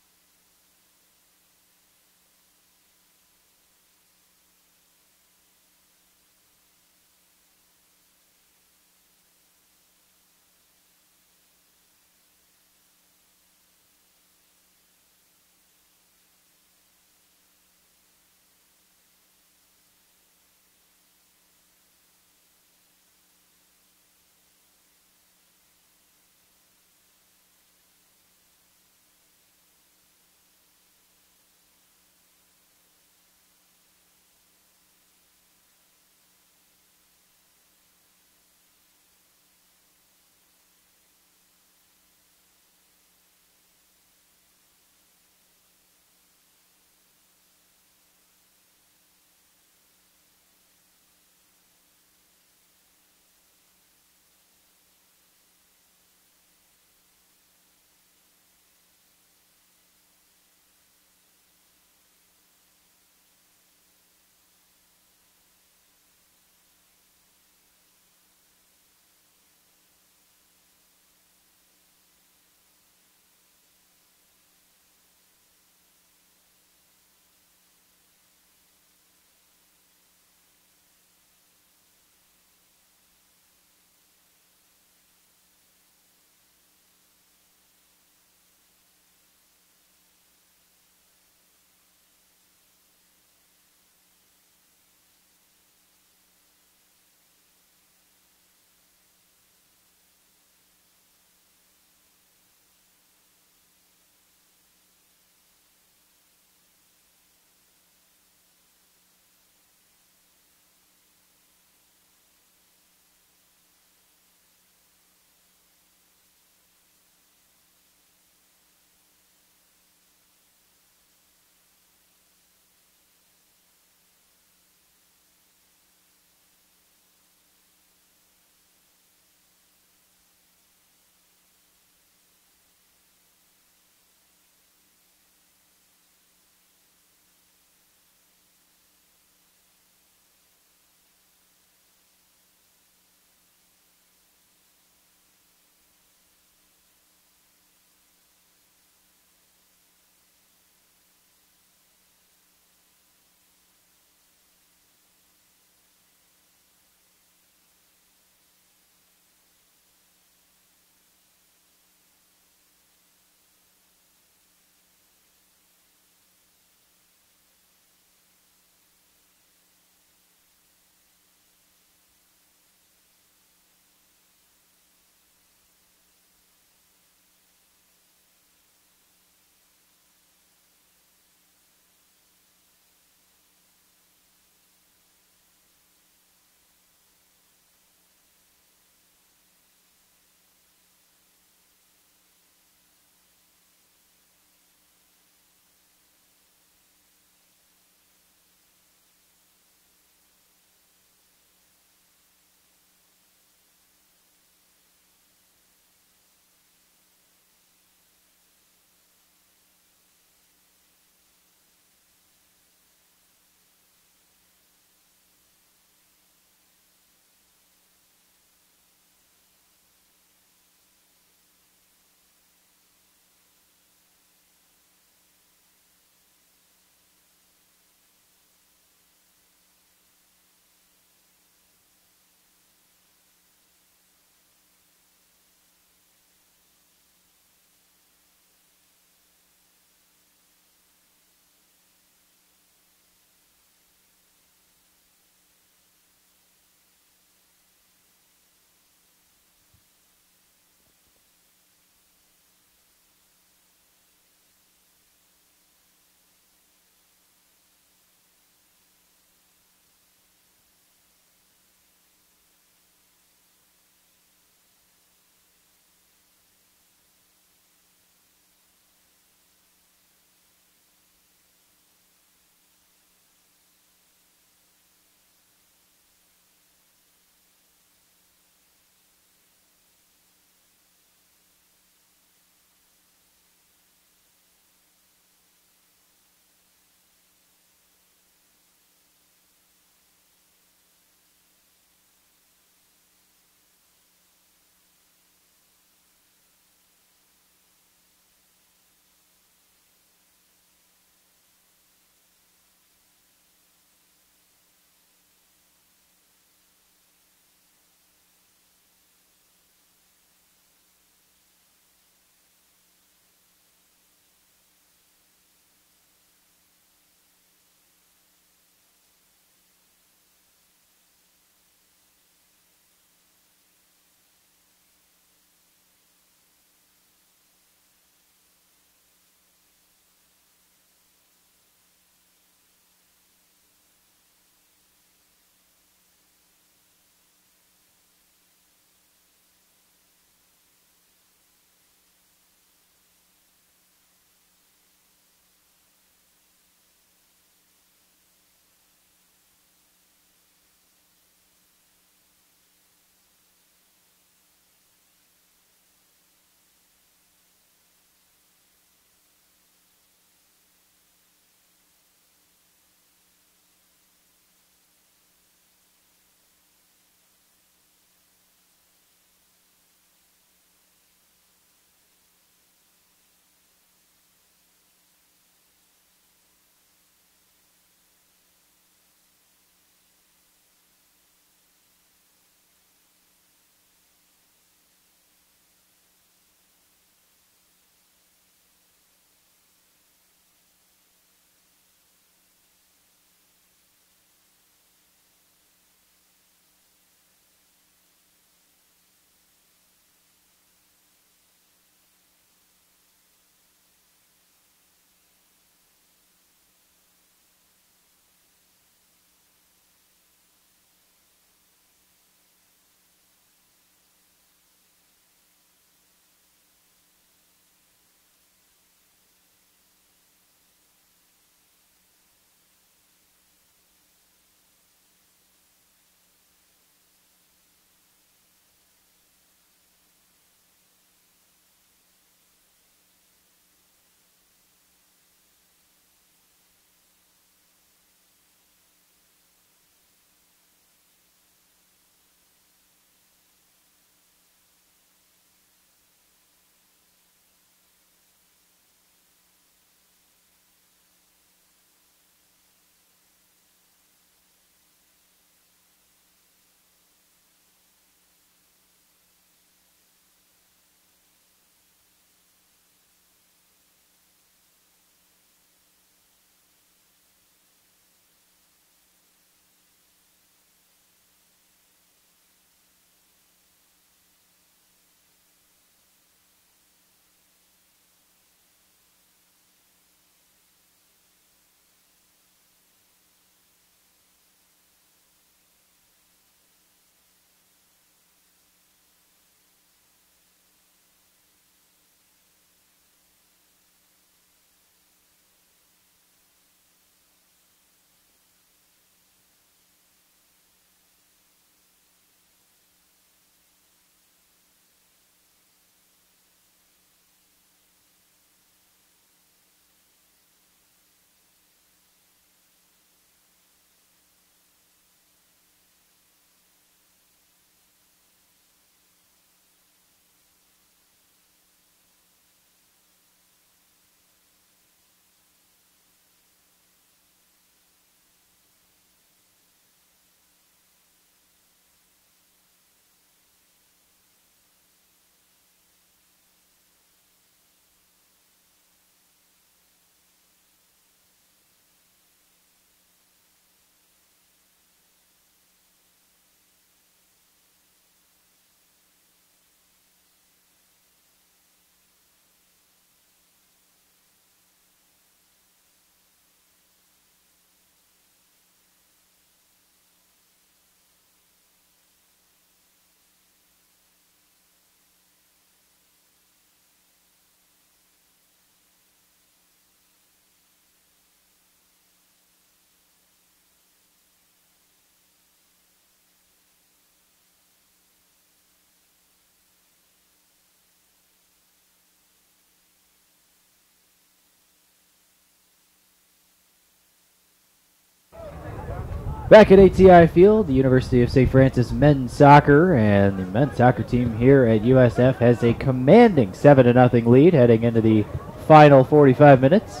Back at ATI Field, the University of St. Francis men's soccer, and the men's soccer team here at USF has a commanding 7-0 lead heading into the final 45 minutes.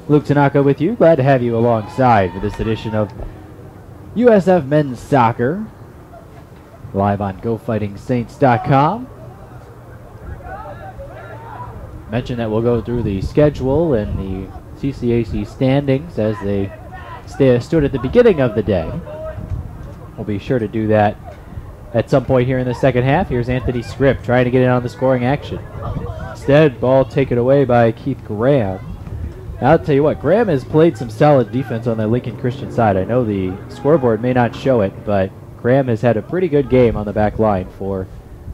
Luke Tanaka with you. Glad to have you alongside for this edition of USF Men's Soccer, live on GoFightingSaints.com. Mention that we'll go through the schedule and the CCAC standings as they stood at the beginning of the day. We'll be sure to do that at some point here in the second half. Here's Anthony Scripp trying to get in on the scoring action. Instead, ball taken away by Keith Graham. Now, I'll tell you what, Graham has played some solid defense on the Lincoln Christian side. I know the scoreboard may not show it, but Graham has had a pretty good game on the back line for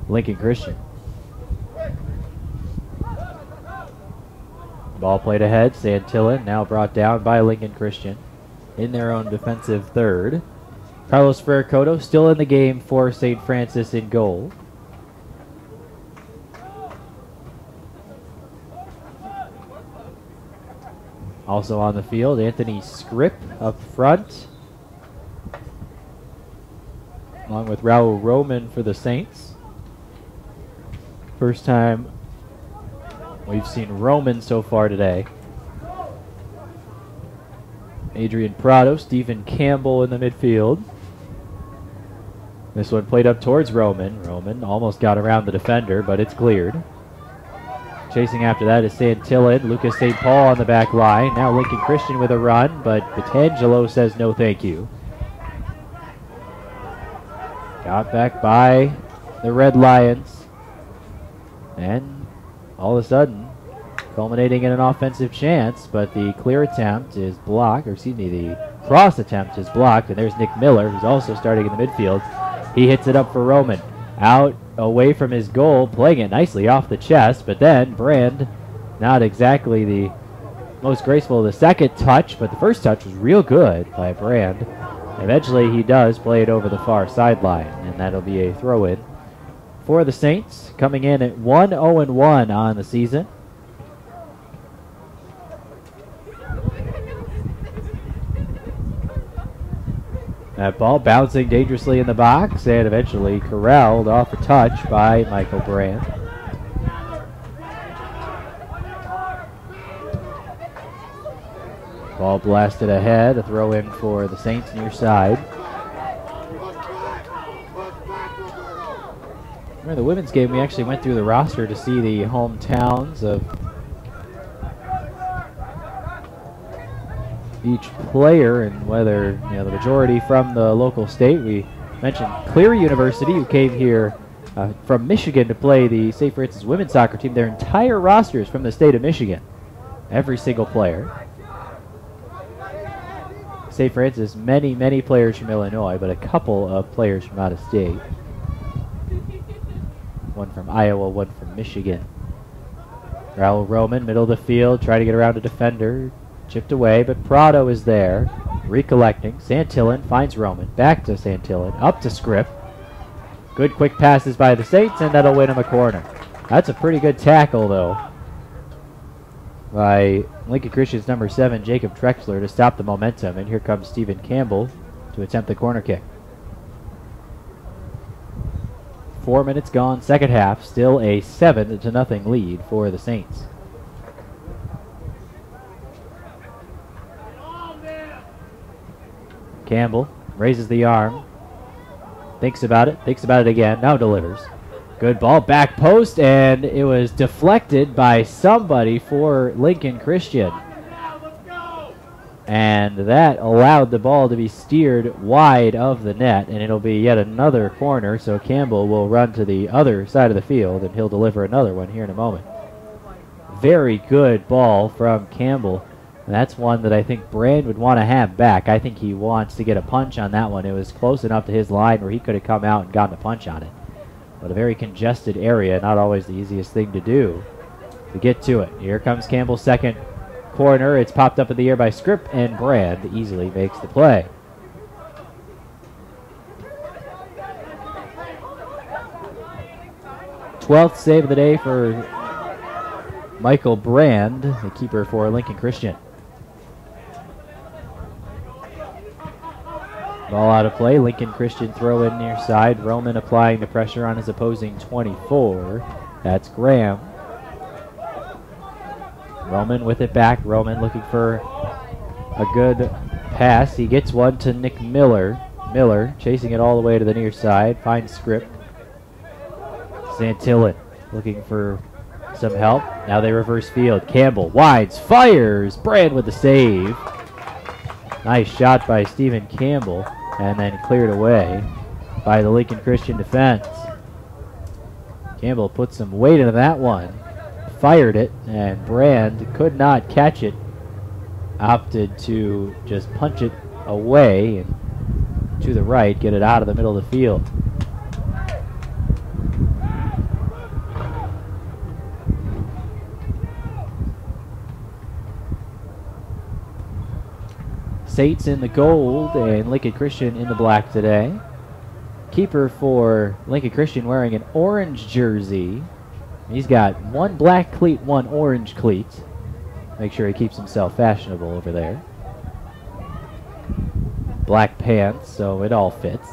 Lincoln Christian. Ball played ahead. Santillan now brought down by Lincoln Christian in their own defensive third. Carlos Ferracoto still in the game for St. Francis in goal. Also on the field, Anthony Scripp up front, along with Raul Roman for the Saints. First time we've seen Roman so far today. Adrian Prado, Stephen Campbell in the midfield. This one played up towards Roman. Roman almost got around the defender, but it's cleared. Chasing after that is Santillan. Lucas St. Paul on the back line. Now Lincoln Christian with a run, but Vitangelo says no thank you. Got back by the Red Lions. And all of a sudden, culminating in an offensive chance, but the clear attempt is blocked, or excuse me, the cross attempt is blocked, and there's Nick Miller, who's also starting in the midfield. He hits it up for Roman. Out away from his goal, playing it nicely off the chest, but then Brand, not exactly the most graceful of the second touch, but the first touch was real good by Brand. Eventually he does play it over the far sideline, and that'll be a throw-in for the Saints, coming in at 1-0-1 on the season. That ball bouncing dangerously in the box and eventually corralled off a touch by Michael Brand. Ball blasted ahead, a throw in for the Saints near side. During the women's game, we actually went through the roster to see the hometowns of each player and whether the majority from the local state. We mentioned Cleary University, who came here from Michigan to play the St. Francis women's soccer team. Their entire roster is from the state of Michigan, every single player. St. Francis, many players from Illinois, but a couple of players from out of state. One from Iowa, one from Michigan. Raul Roman, middle of the field, trying to get around a defender. Chipped away, but Prado is there, recollecting. Santillan finds Roman, back to Santillan, up to Scripp. Good quick passes by the Saints, and that'll win him a corner. That's a pretty good tackle, though, by Lincoln Christian's number 7, Jacob Trexler, to stop the momentum. And here comes Stephen Campbell to attempt the corner kick. 4 minutes gone, second half, still a 7-0 lead for the Saints. Campbell raises the arm, thinks about it again, now delivers. Good ball, back post, and it was deflected by somebody for Lincoln Christian. And that allowed the ball to be steered wide of the net, and it'll be yet another corner, so Campbell will run to the other side of the field, and he'll deliver another one here in a moment. Very good ball from Campbell. And that's one that I think Brand would want to have back. I think he wants to get a punch on that one. It was close enough to his line where he could have come out and gotten a punch on it. But a very congested area, not always the easiest thing to do to get to it. Here comes Campbell's second corner. It's popped up in the air by Scripp, and Brand easily makes the play. Twelfth save of the day for Michael Brand, the keeper for Lincoln Christian. Ball out of play. Lincoln Christian throw in near side. Roman applying the pressure on his opposing 24. That's Graham. Roman with it back. Roman looking for a good pass. He gets one to Nick Miller. Miller chasing it all the way to the near side. Finds Script. Santillan looking for some help. Now they reverse field. Campbell winds, fires. Brand with the save. Nice shot by Stephen Campbell, and then cleared away by the Lincoln Christian defense. Campbell put some weight into that one. Fired it, and Brand could not catch it. Opted to just punch it away and to the right, get it out of the middle of the field. Saints in the gold and Lincoln Christian in the black today. Keeper for Lincoln Christian wearing an orange jersey. He's got one black cleat, one orange cleat. Make sure he keeps himself fashionable over there. Black pants, so it all fits.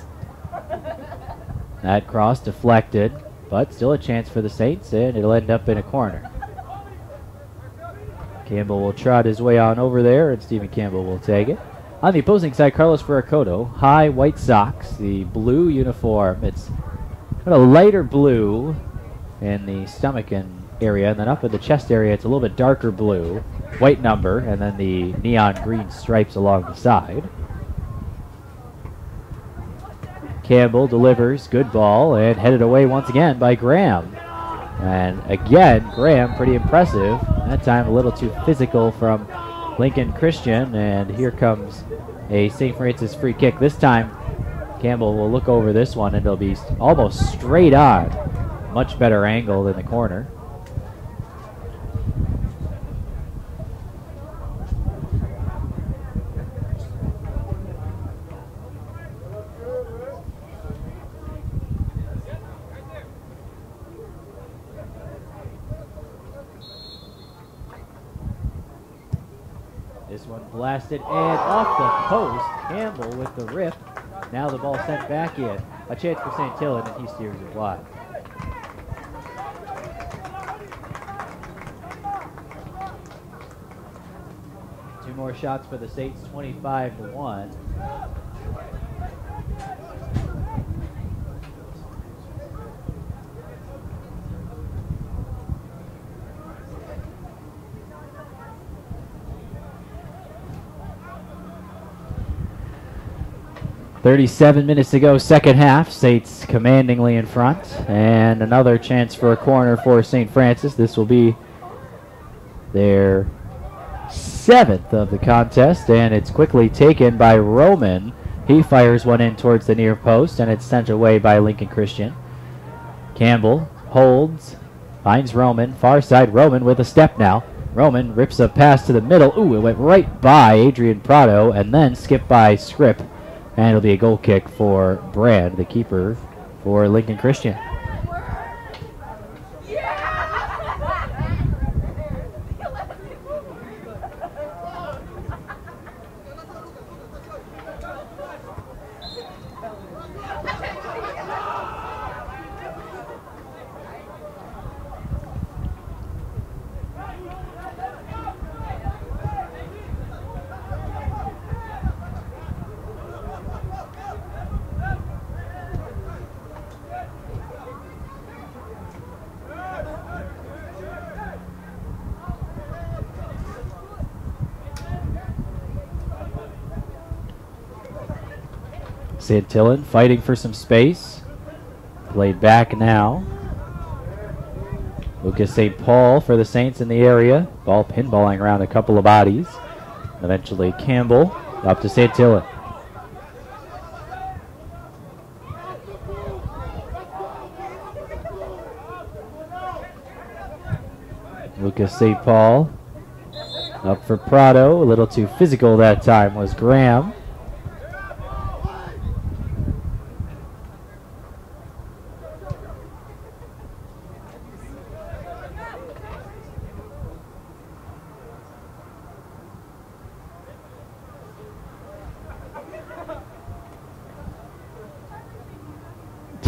That cross deflected, but still a chance for the Saints, and it'll end up in a corner. Campbell will trot his way on over there, and Stephen Campbell will take it. On the opposing side, Carlos Ferracoto, high white socks, the blue uniform. It's kind of a lighter blue in the stomach and area, and then up in the chest area, it's a little bit darker blue. White number, and then the neon green stripes along the side. Campbell delivers, good ball, and headed away once again by Graham. And again, Graham, pretty impressive. That time a little too physical from Lincoln Christian, and here comes a St. Francis free kick. This time, Campbell will look over this one, and it'll be almost straight on. Much better angle than the corner. This one blasted and off the post. Campbell with the rip. Now the ball sent back in. A chance for Santillan, and he steers it wide. Two more shots for the Saints, 25-1. .37 minutes to go, second half. Saints commandingly in front. And another chance for a corner for St. Francis. This will be their seventh of the contest, and it's quickly taken by Roman. He fires one in towards the near post, and it's sent away by Lincoln Christian. Campbell holds, finds Roman. Far side, Roman with a step now. Roman rips a pass to the middle. Ooh, it went right by Adrian Prado, and then skipped by Scrip. And it'll be a goal kick for Brand, the keeper for Lincoln Christian. Santillan fighting for some space. Played back now. Lucas St. Paul for the Saints in the area. Ball pinballing around a couple of bodies. Eventually Campbell up to Santillan. Lucas St. Paul up for Prado. A little too physical that time was Graham.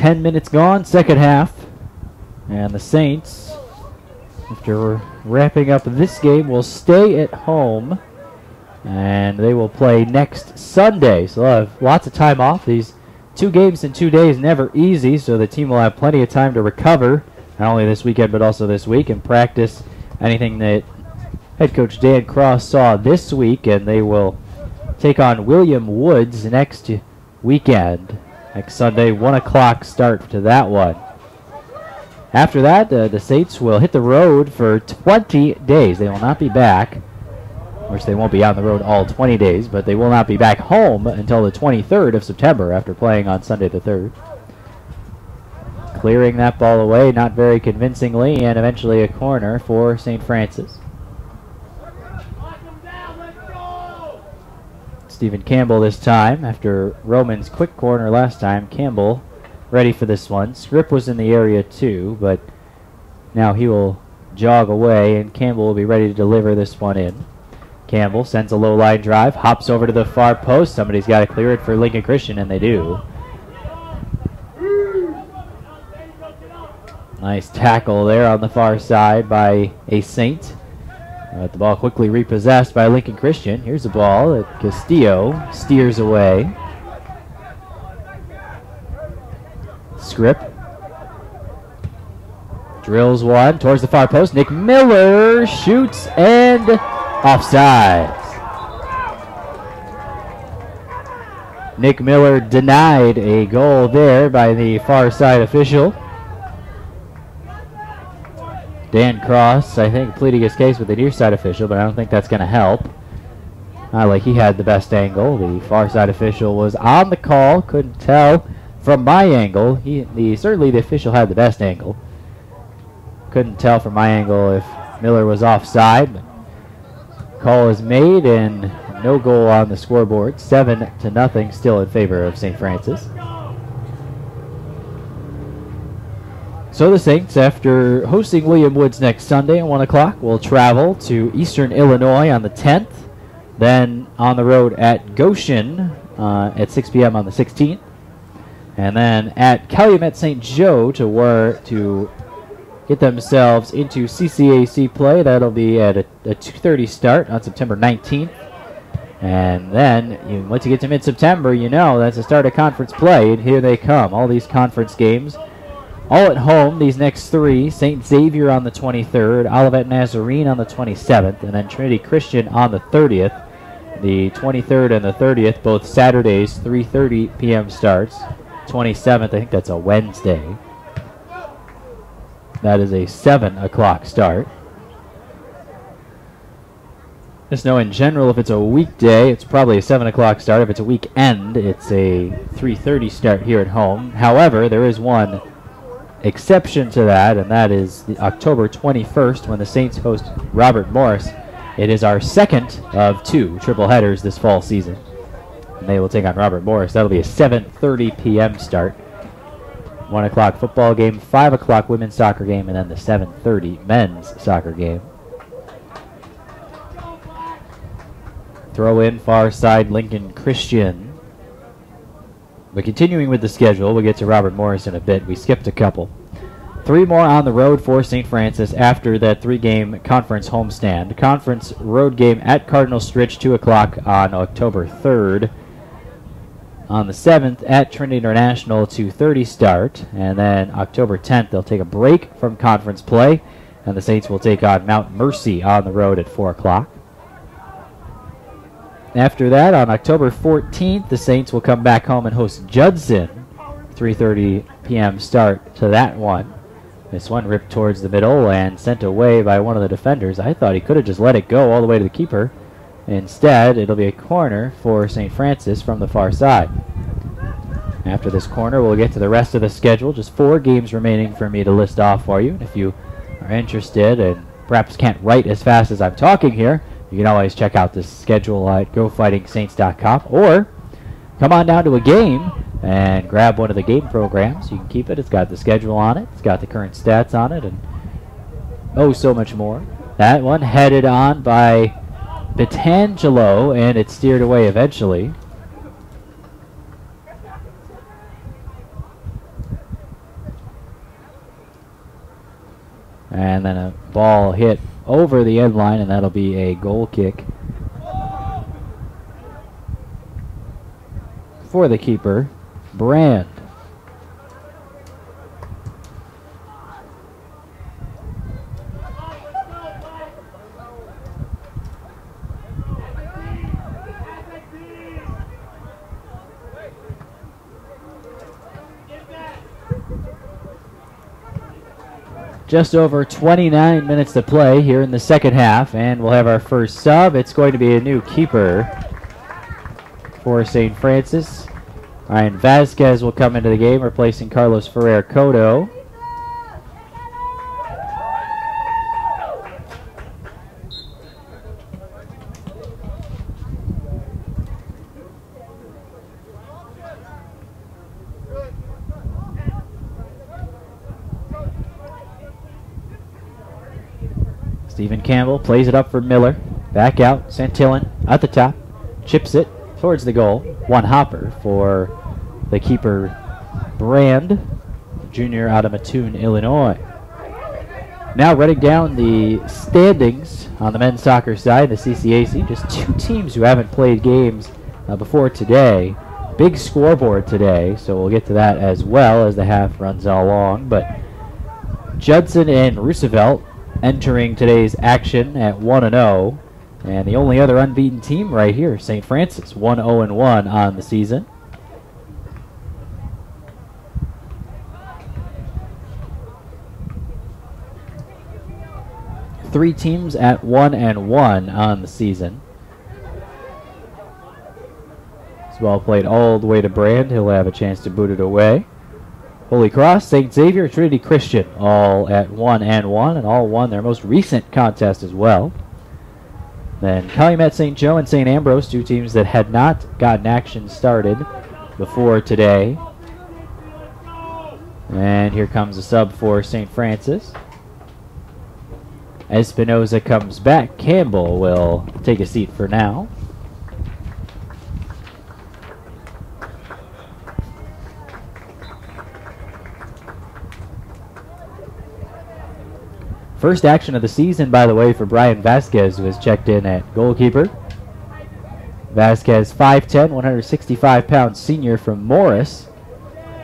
10 minutes gone, second half. And the Saints, after wrapping up this game, will stay at home. And they will play next Sunday. So they'll have lots of time off. These 2 games in 2 days, never easy. So the team will have plenty of time to recover, not only this weekend but also this week, and practice anything that head coach Dan Cross saw this week. And they will take on William Woods next weekend. Next Sunday, 1 o'clock start to that one. After that, the Saints will hit the road for 20 days. They will not be back. Of course, they won't be on the road all 20 days, but they will not be back home until the 23rd of September after playing on Sunday the 3rd. Clearing that ball away, not very convincingly, and eventually a corner for St. Francis. Stephen Campbell this time, after Roman's quick corner last time. Campbell ready for this one. Scripp was in the area too, but now he will jog away, and Campbell will be ready to deliver this one in. Campbell sends a low line drive, hops over to the far post. Somebody's got to clear it for Lincoln Christian, and they do. Nice tackle there on the far side by a Saint. The ball quickly repossessed by Lincoln Christian. Here's the ball that Castillo steers away. Scripp drills one towards the far post. Nick Miller shoots, and offside. Nick Miller denied a goal there by the far side official. Dan Cross, I think, pleading his case with the near side official, but I don't think that's going to help. Not like he had the best angle. The far side official was on the call. Couldn't tell from my angle. Certainly the official had the best angle. Couldn't tell from my angle if Miller was offside. But call is made, and no goal on the scoreboard. 7-0 still in favor of St. Francis. So the Saints, after hosting William Woods next Sunday at 1 o'clock, will travel to Eastern Illinois on the 10th. Then on the road at Goshen at 6 p.m. on the 16th. And then at Calumet St. Joe to get themselves into CCAC play. That'll be at a 2:30 start on September 19th. And then, once you get to mid-September, you know that's the start of conference play. And here they come, all these conference games. All at home, these next 3. St. Xavier on the 23rd, Olivet Nazarene on the 27th, and then Trinity Christian on the 30th. The 23rd and the 30th, both Saturdays, 3:30 p.m. starts. 27th, I think that's a Wednesday. That is a 7 o'clock start. Just know in general, if it's a weekday, it's probably a 7 o'clock start. If it's a weekend, it's a 3:30 start here at home. However, there is one exception to that, and that is the October 21st when the Saints host Robert Morris. It is our second of 2 triple headers this fall season. And they will take on Robert Morris. That'll be a 7:30 p.m. start. 1 o'clock football game, 5 o'clock women's soccer game, and then the 7:30 men's soccer game. Throw in far side Lincoln Christian. But continuing with the schedule, we'll get to Robert Morris in a bit. We skipped a couple. 3 more on the road for St. Francis after that 3-game conference homestand. Conference road game at Cardinal Stritch, 2 o'clock on October 3rd. On the 7th at Trinity International, 2:30 start. And then October 10th, they'll take a break from conference play, and the Saints will take on Mount Mercy on the road at 4 o'clock. After that, on October 14th, the Saints will come back home and host Judson. 3:30 p.m. start to that one. This one ripped towards the middle and sent away by one of the defenders. I thought he could have just let it go all the way to the keeper. Instead, it'll be a corner for St. Francis from the far side. After this corner, we'll get to the rest of the schedule. Just 4 games remaining for me to list off for you. If you are interested and perhaps can't write as fast as I'm talking here, you can always check out the schedule at GoFightingSaints.com, or come on down to a game and grab one of the game programs. You can keep it. It's got the schedule on it. It's got the current stats on it, and oh, so much more. That one headed on by Petangelo, and it steered away eventually. And then a ball hit over the end line, and that'll be a goal kick for the keeper, Brand. Just over 29 minutes to play here in the second half, and we'll have our first sub. It's going to be a new keeper for St. Francis. Ryan Vasquez will come into the game, replacing Carlos Ferrer Cotto. Stephen Campbell plays it up for Miller. Back out, Santillan at the top. Chips it towards the goal. One hopper for the keeper, Brand, junior out of Mattoon, Illinois. Now running down the standings on the men's soccer side, the CCAC. Just two teams who haven't played games before today. Big scoreboard today, so we'll get to that as well as the half runs along. But Judson and Roosevelt entering today's action at 1-0. And the only other unbeaten team right here, St. Francis, 1-0-1 on the season. Three teams at 1-1 on the season. This ball played all the way to Brand. He'll have a chance to boot it away. Holy Cross, St. Xavier, Trinity Christian, all at 1-1, and all won their most recent contest as well. Then Calumet St. Joe and St. Ambrose, two teams that had not gotten action started before today. And here comes a sub for St. Francis. Espinoza comes back. Campbell will take a seat for now. First action of the season, by the way, for Brian Vasquez, who has checked in at goalkeeper. Vasquez, 5'10", 165-pound senior from Morris.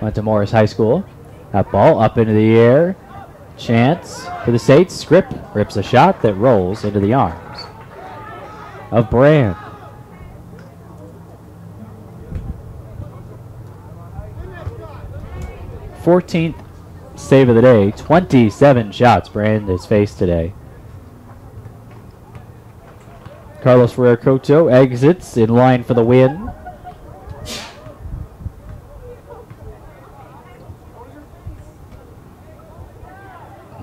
Went to Morris High School. That ball up into the air. Chance for the Saints. Scrip rips a shot that rolls into the arms of Brand. Fourteenth save of the day. 27 shots Brand has faced today. Carlos Ferrer Cotto exits in line for the win.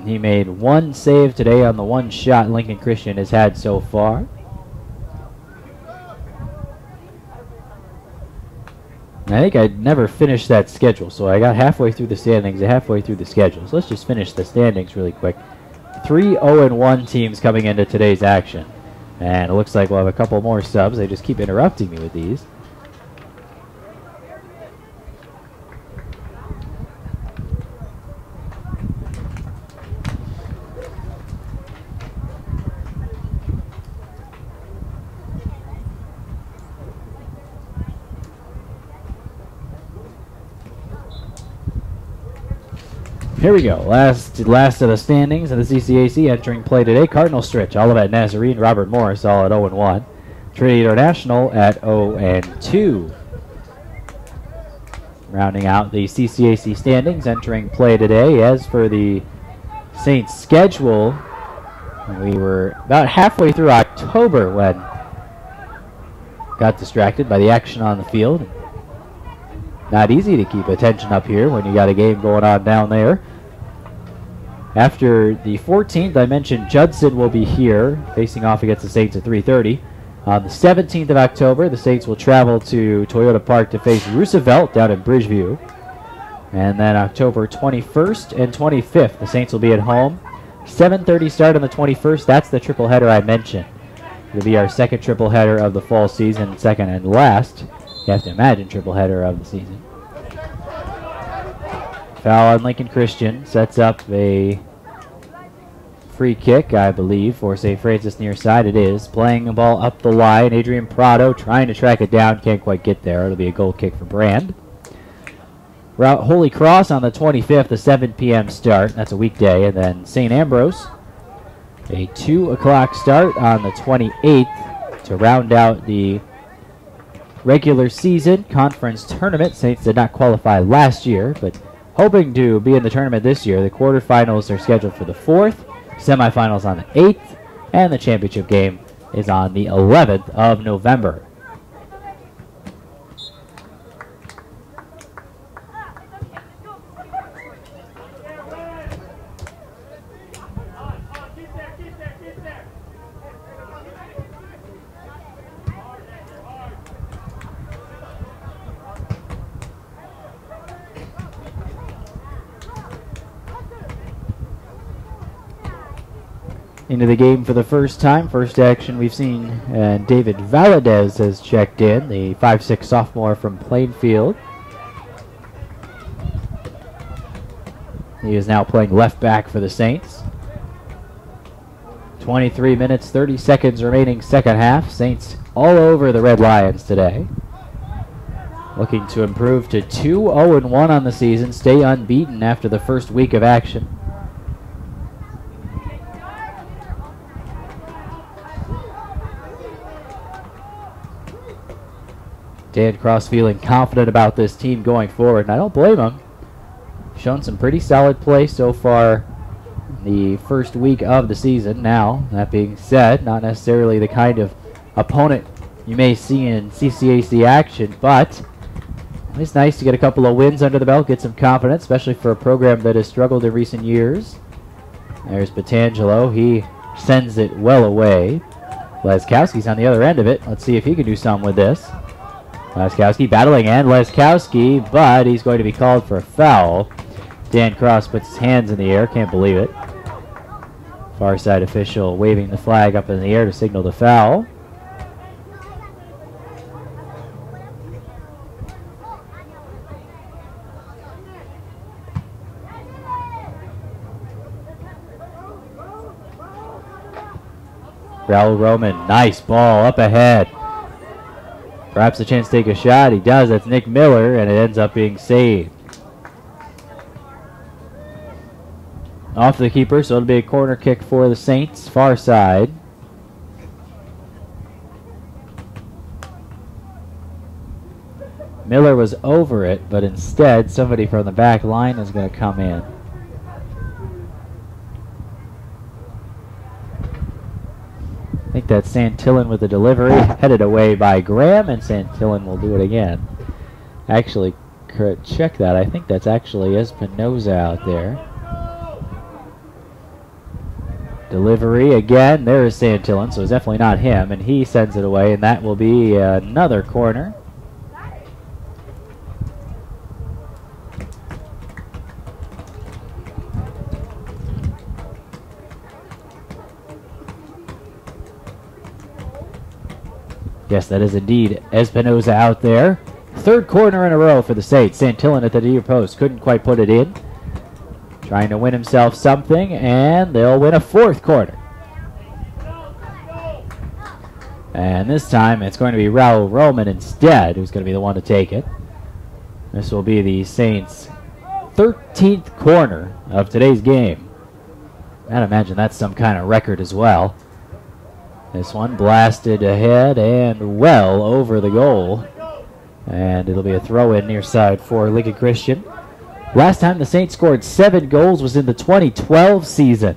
He made one save today on the one shot Lincoln Christian has had so far. I think I never finished that schedule, so I got halfway through the standings and halfway through the schedule. So let's just finish the standings really quick. 3 0-1 teams coming into today's action. And it looks like we'll have a couple more subs. They just keep interrupting me with these. Here we go. Last of the standings of the CCAC entering play today. Cardinal Stritch, Olivet Nazarene, Robert Morris, all at 0-1. Trinity International at 0-2. Rounding out the CCAC standings entering play today. As for the Saints schedule, we were about halfway through October when got distracted by the action on the field. Not easy to keep attention up here when you got a game going on down there. After the 14th, I mentioned Judson will be here, facing off against the Saints at 3:30. On the 17th of October, the Saints will travel to Toyota Park to face Roosevelt down in Bridgeview. And then October 21st and 25th, the Saints will be at home. 7:30 start on the 21st. That's the triple header I mentioned. It'll be our second triple header of the fall season, second and last. You have to imagine triple header of the season. Foul on Lincoln Christian. Sets up a free kick, I believe, for St. Francis near side. It is. Playing the ball up the line. Adrian Prado trying to track it down. Can't quite get there. It'll be a goal kick for Brand. Route Holy Cross on the 25th, a 7 p.m. start. That's a weekday. And then St. Ambrose, a 2 o'clock start on the 28th to round out the regular season conference tournament. Saints did not qualify last year, but hoping to be in the tournament this year. The quarterfinals are scheduled for the 4th, semifinals on the 8th, and the championship game is on the 11th of November. Into the game for the first time. First action we've seen, David Valadez has checked in, the 5'6" sophomore from Plainfield. He is now playing left back for the Saints. 23 minutes, 30 seconds remaining second half. Saints all over the Red Lions today. Looking to improve to 2-0-1 on the season, stay unbeaten after the first week of action. Dan Cross feeling confident about this team going forward, and I don't blame him. Shown some pretty solid play so far the first week of the season. Now, that being said, not necessarily the kind of opponent you may see in CCAC action, but it's nice to get a couple of wins under the belt, get some confidence, especially for a program that has struggled in recent years. There's Batangelo. He sends it well away. Leskowski's on the other end of it. Let's see if he can do something with this. Leskowski battling and Leskowski, but he's going to be called for a foul. Dan Cross puts his hands in the air, can't believe it. Far side official waving the flag up in the air to signal the foul. Raul Roman, nice ball up ahead. Perhaps a chance to take a shot. He does. That's Nick Miller, and it ends up being saved. Off the keeper, so it'll be a corner kick for the Saints, far side. Miller was over it, but instead somebody from the back line is going to come in. I think that's Santillan with the delivery, headed away by Graham, and Santillan will do it again. Actually, check that. I think that's actually Espinoza out there. Delivery again. There is Santillan, so it's definitely not him, and he sends it away, and that will be another corner. Yes, that is indeed Espinoza out there. Third corner in a row for the Saints. Santillan at the near post. Couldn't quite put it in. Trying to win himself something, and they'll win a fourth corner. And this time it's going to be Raul Roman instead who's going to be the one to take it. This will be the Saints' 13th corner of today's game. I'd imagine that's some kind of record as well. This one blasted ahead and well over the goal. And it'll be a throw-in near side for Lincoln Christian. Last time the Saints scored 7 goals was in the 2012 season.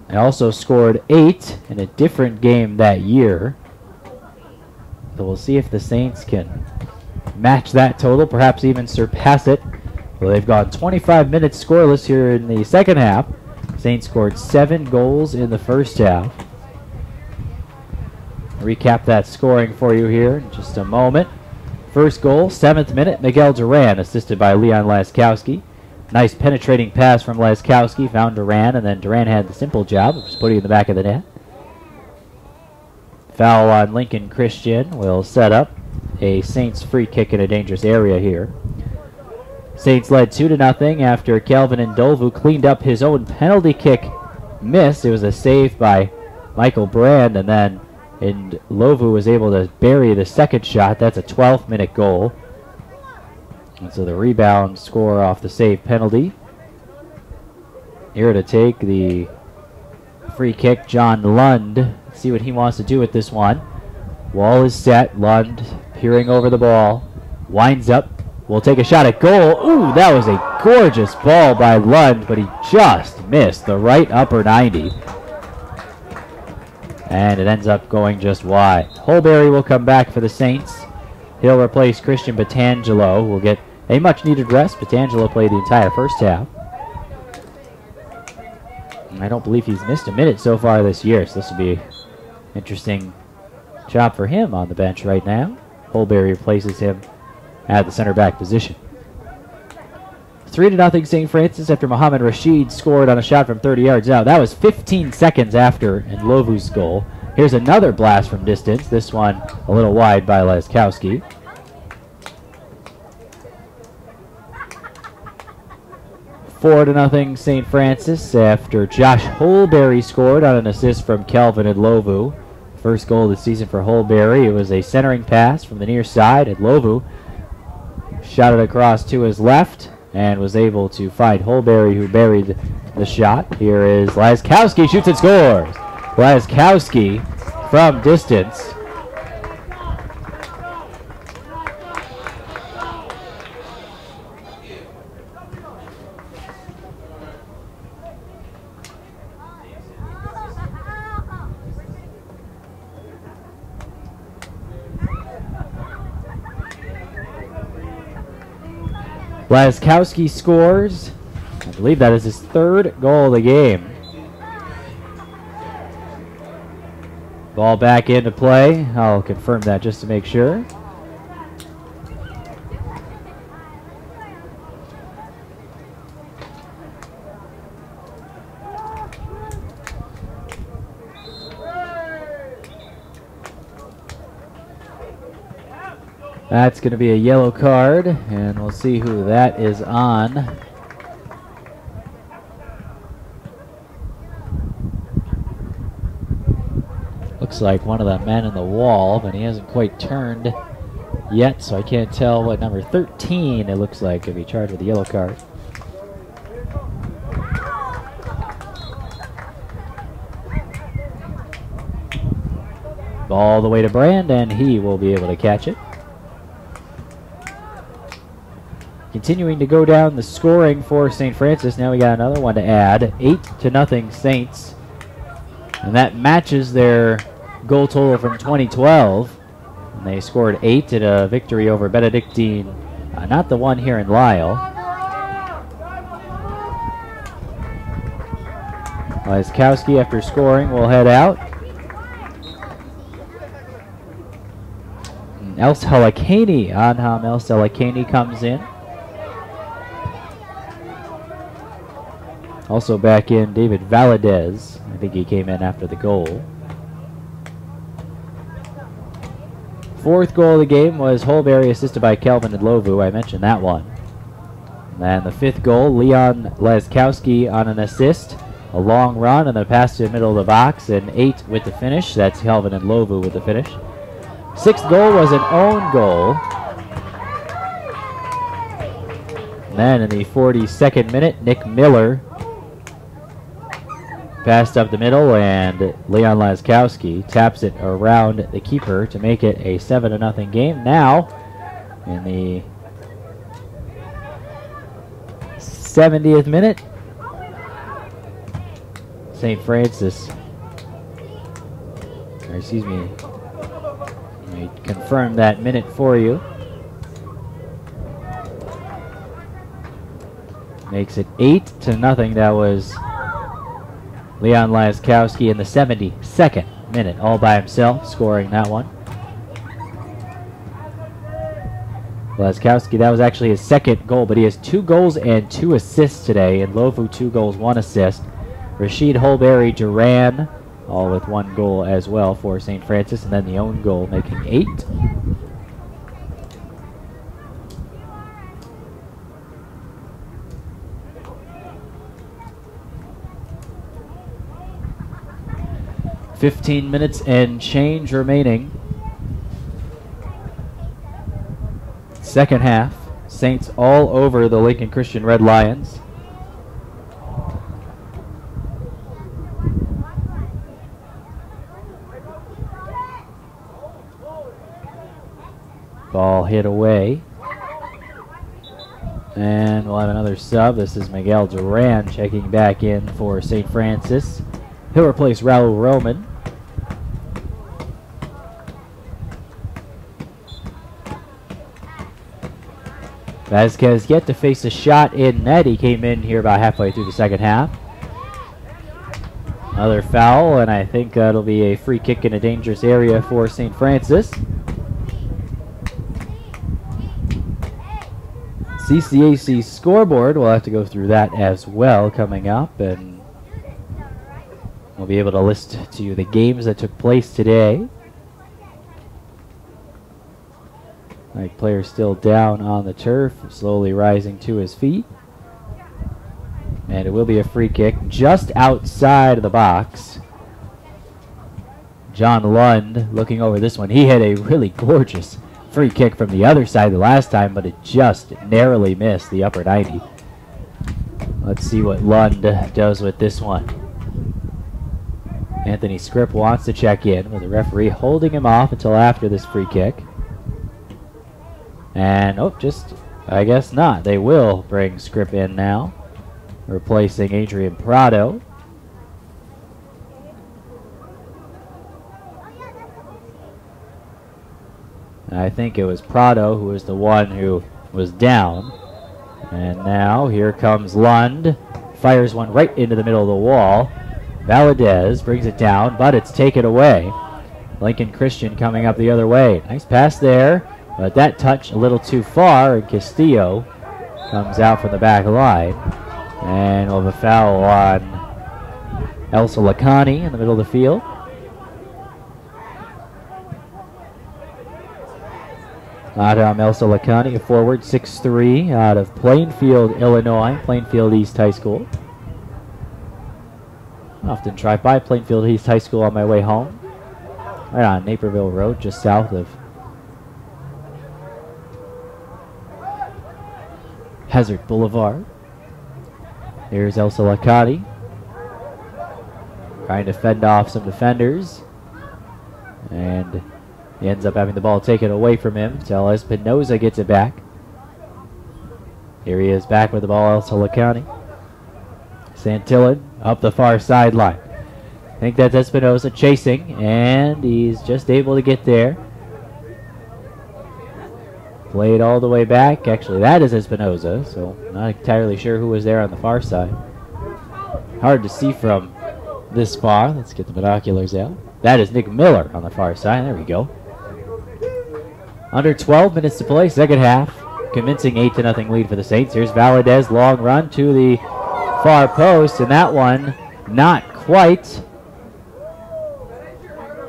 They also scored 8 in a different game that year. So we'll see if the Saints can match that total, perhaps even surpass it. Well, they've gone 25 minutes scoreless here in the second half. Saints scored 7 goals in the first half. Recap that scoring for you here in just a moment. First goal, 7th minute, Miguel Duran, assisted by Leon Laskowski. Nice penetrating pass from Laskowski, found Duran, and then Duran had the simple job of just putting it in the back of the net. Foul on Lincoln Christian will set up a Saints free kick in a dangerous area here. Saints led 2-0 after Calvin Ndolvu cleaned up his own penalty kick missed. It was a save by Michael Brand, and then Lovu was able to bury the second shot. That's a 12th-minute goal. And so the rebound score off the save penalty. Here to take the free kick, John Lund. Let's see what he wants to do with this one. Wall is set. Lund peering over the ball. Winds up. Will take a shot at goal. Ooh, that was a gorgeous ball by Lund, but he just missed the right upper 90. And it ends up going just wide. Holberry will come back for the Saints. He'll replace Christian Batangelo. We'll get a much-needed rest. Batangelo played the entire first half. And I don't believe he's missed a minute so far this year, so this will be an interesting job for him on the bench right now. Holberry replaces him at the center back position. 3-0 St. Francis after Mohammed Rashid scored on a shot from 30 yards out. That was 15 seconds after Lovu's goal. Here's another blast from distance. This one a little wide by Laskowski. Four to nothing St. Francis after Josh Holberry scored on an assist from Kelvin Lovu. First goal of the season for Holberry. It was a centering pass from the near side. Lovu shot it across to his left and was able to find Holberry, who buried the shot. Here is Laskowski, shoots and scores. Laskowski from distance. Laskowski scores. I believe that is his third goal of the game. Ball back into play. I'll confirm that just to make sure. That's going to be a yellow card, and we'll see who that is on. Looks like one of the men in the wall, but he hasn't quite turned yet, so I can't tell what number 13 it looks like could be charged with a yellow card. Ball the way to Brand, and he will be able to catch it. Continuing to go down the scoring for St. Francis. Now we got another one to add. 8-0 Saints. And that matches their goal total from 2012. And they scored 8 in a victory over Benedictine. Not the one here in Lisle. Laskowski, after scoring, will head out. El Salakani, Anham El Salakani comes in. Also back in David Valadez. I think he came in after the goal. Fourth goal of the game was Holberry, assisted by Kelvin Lovu. I mentioned that one. And then the fifth goal, Leon Laskowski on an assist. A long run and then pass to the middle of the box, and 8 with the finish. That's Kelvin Lovu with the finish. Sixth goal was an own goal. And then in the 42nd minute, Nick Miller passed up the middle, and Leon Laskowski taps it around the keeper to make it a 7-0 game. Now, in the 70th minute, St. Francis, or excuse me, let me confirm that minute for you. Makes it 8-0. That was Leon Laskowski in the 72nd minute, all by himself, scoring that one. Laskowski, that was actually his second goal, but he has 2 goals and 2 assists today, and Lovu 2 goals, 1 assist. Rashid, Holberry, Duran, all with 1 goal as well for St. Francis, and then the own goal making 8. 15 minutes and change remaining. Second half. Saints all over the Lincoln Christian Red Lions. Ball hit away. And we'll have another sub. This is Miguel Duran checking back in for St. Francis. He'll replace Raul Roman. Vasquez yet to face a shot in net. He came in here about halfway through the second half. Another foul, and I think it'll be a free kick in a dangerous area for St. Francis. CCAC scoreboard, we'll have to go through that as well coming up, and we'll be able to list to you the games that took place today. Like player still down on the turf, slowly rising to his feet. And it will be a free kick just outside of the box. John Lund looking over this one. He had a really gorgeous free kick from the other side the last time, but it just narrowly missed the upper 90. Let's see what Lund does with this one. Anthony Scripp wants to check in with the referee holding him off until after this free kick. And, I guess not. They will bring Scripp in now, replacing Adrian Prado. I think it was Prado who was the one who was down. And now here comes Lund. Fires one right into the middle of the wall. Valadez brings it down, but it's taken away. Lincoln Christian coming up the other way. Nice pass there, but that touch a little too far, and Castillo comes out from the back line. And we'll have a foul on Elsa Lacani in the middle of the field. Adam Elsa Lacani, a forward, 6'3", out of Plainfield, Illinois, Plainfield East High School. I often drive by Plainfield East High School on my way home. Right on Naperville Road, just south of Hazard Boulevard. Here's Elsa Lacani, trying to fend off some defenders. And he ends up having the ball taken away from him until Espinoza gets it back. Here he is back with the ball, Elsa Lacani. Santillan up the far sideline. I think that's Espinoza chasing, and he's just able to get there. Played all the way back. Actually, that is Espinoza, so not entirely sure who was there on the far side. Hard to see from this far. Let's get the binoculars out. That is Nick Miller on the far side. There we go. Under 12 minutes to play, second half. Convincing 8-0 lead for the Saints. Here's Valadez, long run to the far post, and that one not quite.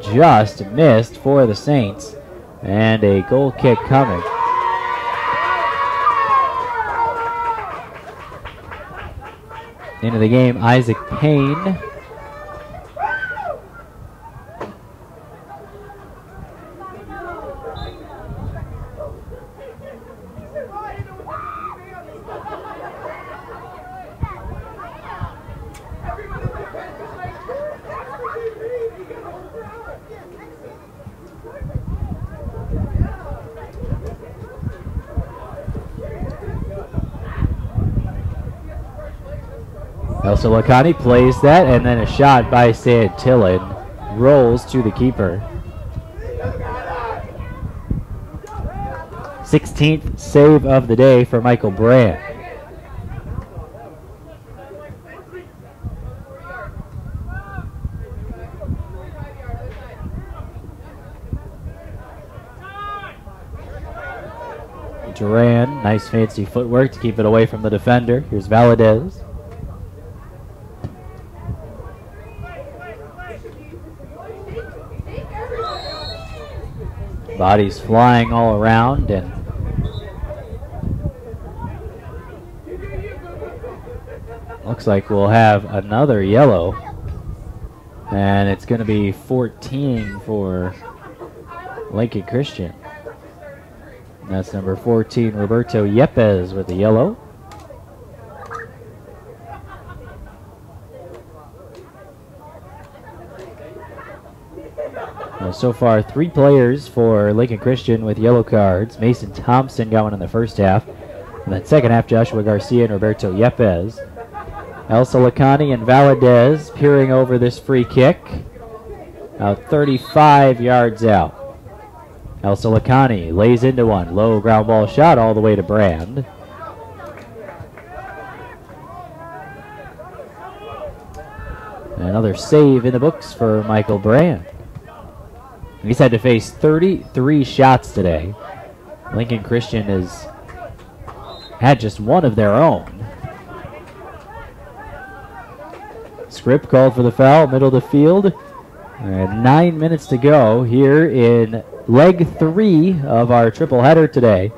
Just missed for the Saints. And a goal kick coming. Into the game, Isaac Payne. Elsa Lacani plays that, and then a shot by Santillan rolls to the keeper. 16th save of the day for Michael Brandt. Duran, nice fancy footwork to keep it away from the defender. Here's Valadez. Bodies flying all around, and looks like we'll have another yellow. And it's going to be 14 for Lincoln Christian. That's number 14, Roberto Yepes, with the yellow. Well, so far, 3 players for Lincoln Christian with yellow cards. Mason Thompson got one in the first half. And then second half, Joshua Garcia and Roberto Yepes. Elsa Lacani and Valadez peering over this free kick. About 35 yards out. Elsa Lacani lays into one. Low ground ball shot all the way to Brand. Another save in the books for Michael Brand. He's had to face 33 shots today. Lincoln Christian has had just one of their own. Script called for the foul, middle of the field. 9 minutes to go here in leg 3 of our triple header today.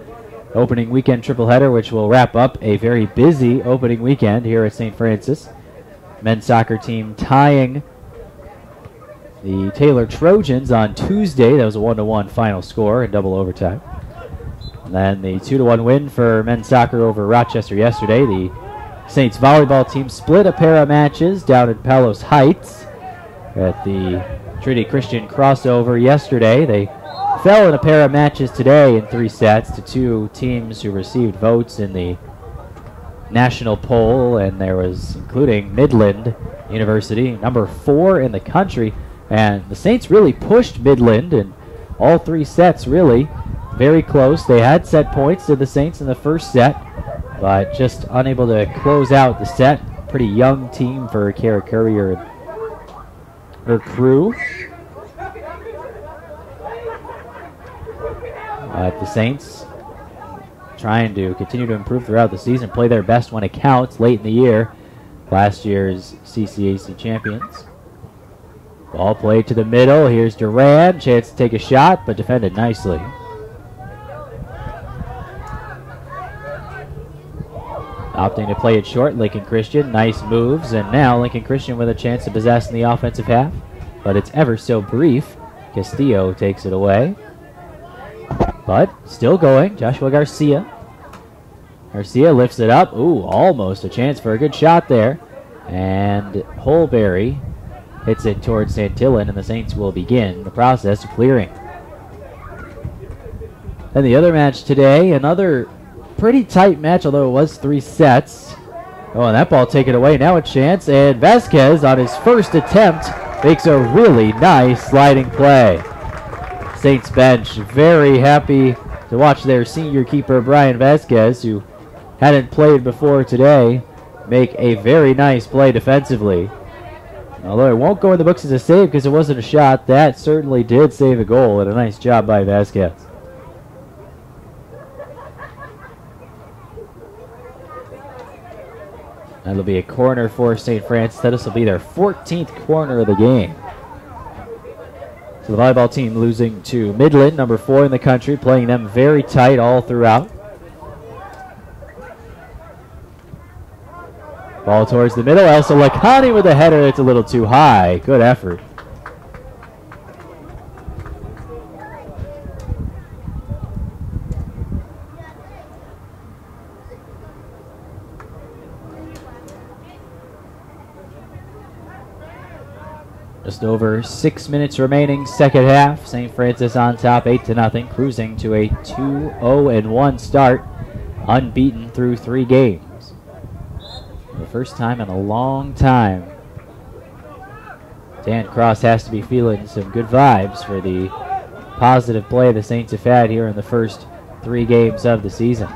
Opening weekend triple header, which will wrap up a very busy opening weekend here at St. Francis. Men's soccer team tying the Taylor Trojans on Tuesday. That was a 1-1 final score in double overtime. And then the 2-1 win for men's soccer over Rochester yesterday. The Saints volleyball team split a pair of matches down in Palos Heights at the Trinity Christian crossover yesterday. They fell in a pair of matches today in 3 sets to 2 teams who received votes in the national poll, and there was including Midland University, number 4 in the country. And the Saints really pushed Midland in all 3 sets, really very close. They had set points to the Saints in the first set, but just unable to close out the set. Pretty young team for Kara Courier and her crew. The Saints trying to continue to improve throughout the season, play their best when it counts late in the year. Last year's CCAC champions. Ball played to the middle. Here's Duran. Chance to take a shot, but defended nicely. Opting to play it short, Lincoln Christian. Nice moves, and now Lincoln Christian with a chance to possess in the offensive half, but it's ever so brief. Castillo takes it away. But still going, Joshua Garcia. Garcia lifts it up. Ooh, almost a chance for a good shot there. And Holberry hits it towards Santillan, and the Saints will begin the process of clearing. And the other match today, another pretty tight match, although it was 3 sets. Oh, and that ball taken away. Now a chance, and Vasquez on his first attempt makes a really nice sliding play. Saints bench very happy to watch their senior keeper Brian Vasquez, who hadn't played before today, make a very nice play defensively. Although it won't go in the books as a save because it wasn't a shot, that certainly did save a goal, and a nice job by Vasquez. That'll be a corner for St. Francis. This will be their 14th corner of the game. So the volleyball team losing to Midland, number 4 in the country, playing them very tight all throughout. Ball towards the middle. Elsa Lacani with a header that's a little too high. Good effort. Just over 6 minutes remaining, second half. St. Francis on top, 8-0, cruising to a 2-0-1 start, unbeaten through 3 games. For the first time in a long time. Dan Cross has to be feeling some good vibes for the positive play the Saints have had here in the first 3 games of the season.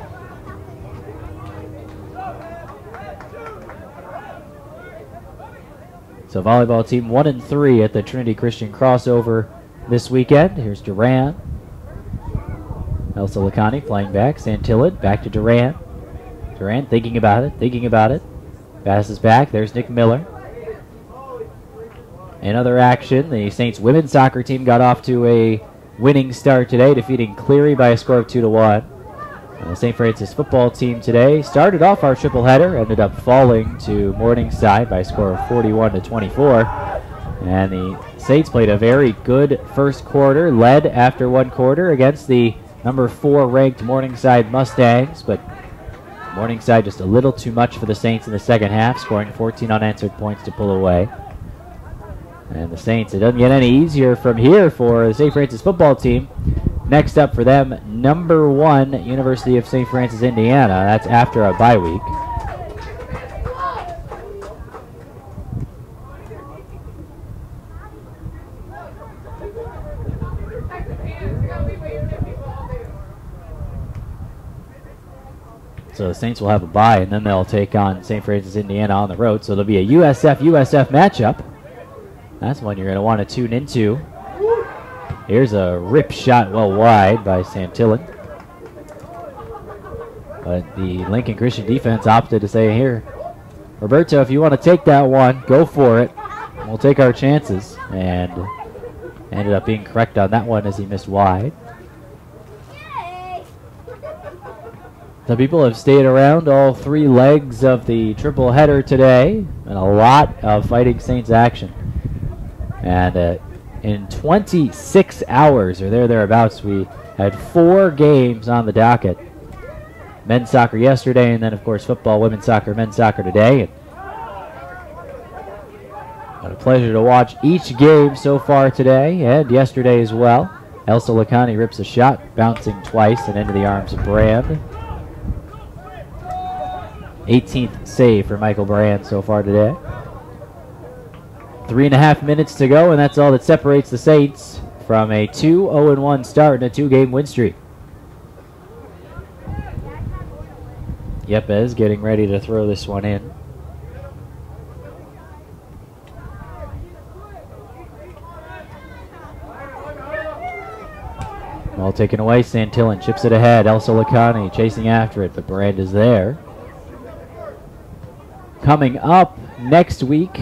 So volleyball team 1-3 at the Trinity Christian crossover this weekend. Here's Duran. Elsa Lacani playing back. Santillan back to Duran. Duran thinking about it. Passes back. There's Nick Miller. In other action, the Saints women's soccer team got off to a winning start today, defeating Cleary by a score of 2-1. The St. Francis football team today started off our triple header, ended up falling to Morningside by a score of 41-24. And the Saints played a very good first quarter, led after one quarter against the number 4 ranked Morningside Mustangs, but Morningside just a little too much for the Saints in the second half, scoring 14 unanswered points to pull away. And the Saints, it doesn't get any easier from here for the St. Francis football team. Next up for them, number 1, University of St. Francis, Indiana. That's after a bye week. So the Saints will have a bye, and then they'll take on St. Francis, Indiana on the road. So it'll be a USF matchup. That's one you're going to want to tune into. Here's a rip shot well wide by Santillan. But the Lincoln Christian defense opted to say, here, Roberto, if you want to take that one, go for it. We'll take our chances. And ended up being correct on that one as he missed wide. So people have stayed around all 3 legs of the triple header today, and a lot of Fighting Saints action. And in 26 hours, or thereabouts, we had 4 games on the docket. Men's soccer yesterday, and then, of course, football, women's soccer, men's soccer today. And a pleasure to watch each game so far today, and yesterday as well. Elsa Lacani rips a shot, bouncing twice and into the arms of Brand. 18th save for Michael Brand so far today. 3.5 minutes to go, and that's all that separates the Saints from a 2-0-1 start and a 2-game win streak. Yepes getting ready to throw this one in. Ball taken away, Santillan chips it ahead. Elsa Lacani chasing after it, but Brand is there. Coming up next week,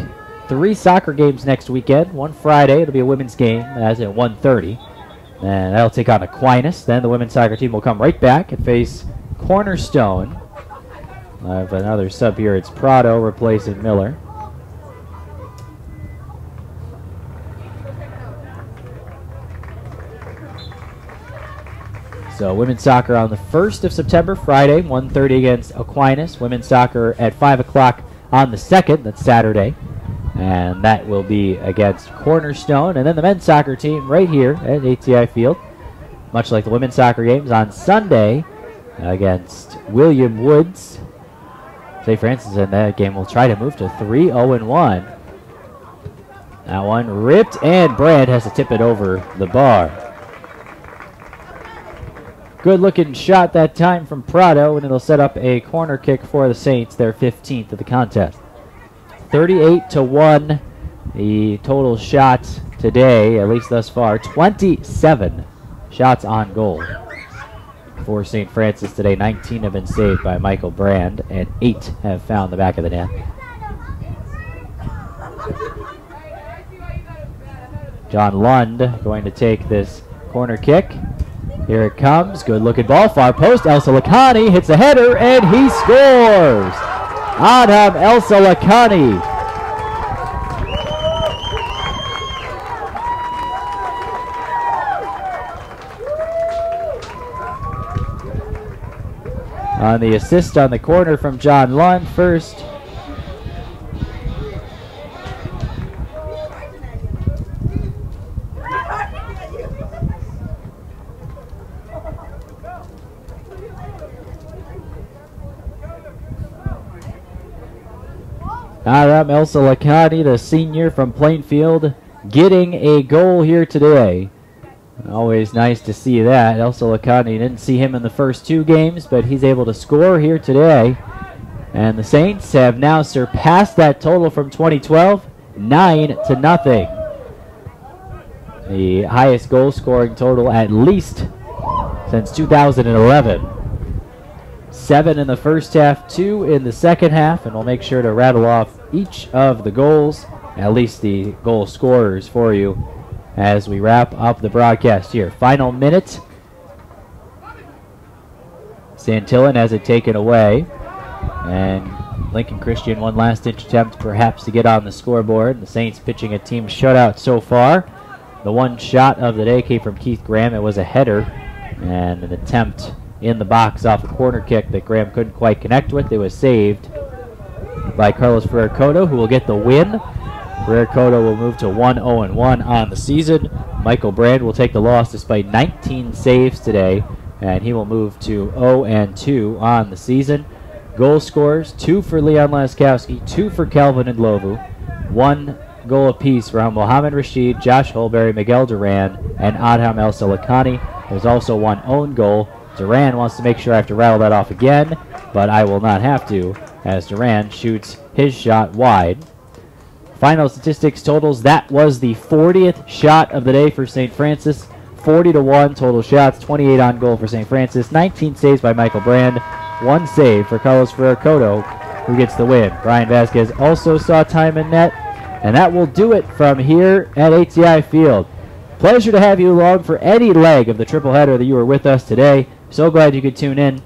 3 soccer games next weekend. One Friday, it'll be a women's game, as at 1:30. And that'll take on Aquinas. Then the women's soccer team will come right back and face Cornerstone. I have another sub here. It's Prado replacing Miller. So women's soccer on the 1st of September, Friday, 1:30 against Aquinas. Women's soccer at 5 o'clock on the 2nd, that's Saturday. And that will be against Cornerstone. And then the men's soccer team right here at ATI Field, much like the women's soccer games, on Sunday against William Woods. St. Francis in that game will try to move to 3-0-1. That one ripped, and Brand has to tip it over the bar. Good looking shot that time from Prado, and it'll set up a corner kick for the Saints, their 15th of the contest. 38-1, the total shots today, at least thus far. 27 shots on goal for St. Francis today. 19 have been saved by Michael Brand, and 8 have found the back of the net. John Lund going to take this corner kick. Here it comes. Good looking ball. Far post. Elsa Lacani hits a header, and he scores! Adam Elsa Lacani. On the assist on the corner from John Lund first. Aram Elsa Lacani, the senior from Plainfield, getting a goal here today. Always nice to see that. Elsa Lacani, didn't see him in the first 2 games, but he's able to score here today. And the Saints have now surpassed that total from 2012, 9-0. The highest goal scoring total at least since 2011. 7 in the first half, 2 in the second half, and we'll make sure to rattle off each of the goals, at least the goal scorers for you, as we wrap up the broadcast here. Final minute. Santillan has it taken away, and Lincoln Christian one last-ditch attempt perhaps to get on the scoreboard. The Saints pitching a team shutout so far. The one shot of the day came from Keith Graham. It was a header and an attempt in the box off a corner kick that Graham couldn't quite connect with. It was saved by Carlos Ferrer-Cotto, who will get the win. Ferrer-Cotto will move to 1-0-1 on the season. Michael Brand will take the loss despite 19 saves today, and he will move to 0-2 on the season. Goal scorers, 2 for Leon Laskowski, 2 for Calvin Ndlovu, 1 goal apiece from Mohamed Rashid, Josh Holberry, Miguel Duran, and Adham El Silikani. There's also 1 own goal. Duran wants to make sure I have to rattle that off again, but I will not have to, as Duran shoots his shot wide. Final statistics totals, that was the 40th shot of the day for St. Francis. 40-1 total shots, 28 on goal for St. Francis, 19 saves by Michael Brand, 1 save for Carlos Ferrer-Cotto, who gets the win. Brian Vasquez also saw time in net, and that will do it from here at ATI Field. Pleasure to have you along for any leg of the triple header that you were with us today. So glad you could tune in.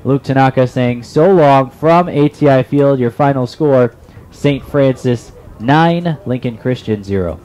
Luke Tanaka saying so long from ATI Field. Your final score, St. Francis 9, Lincoln Christian 0.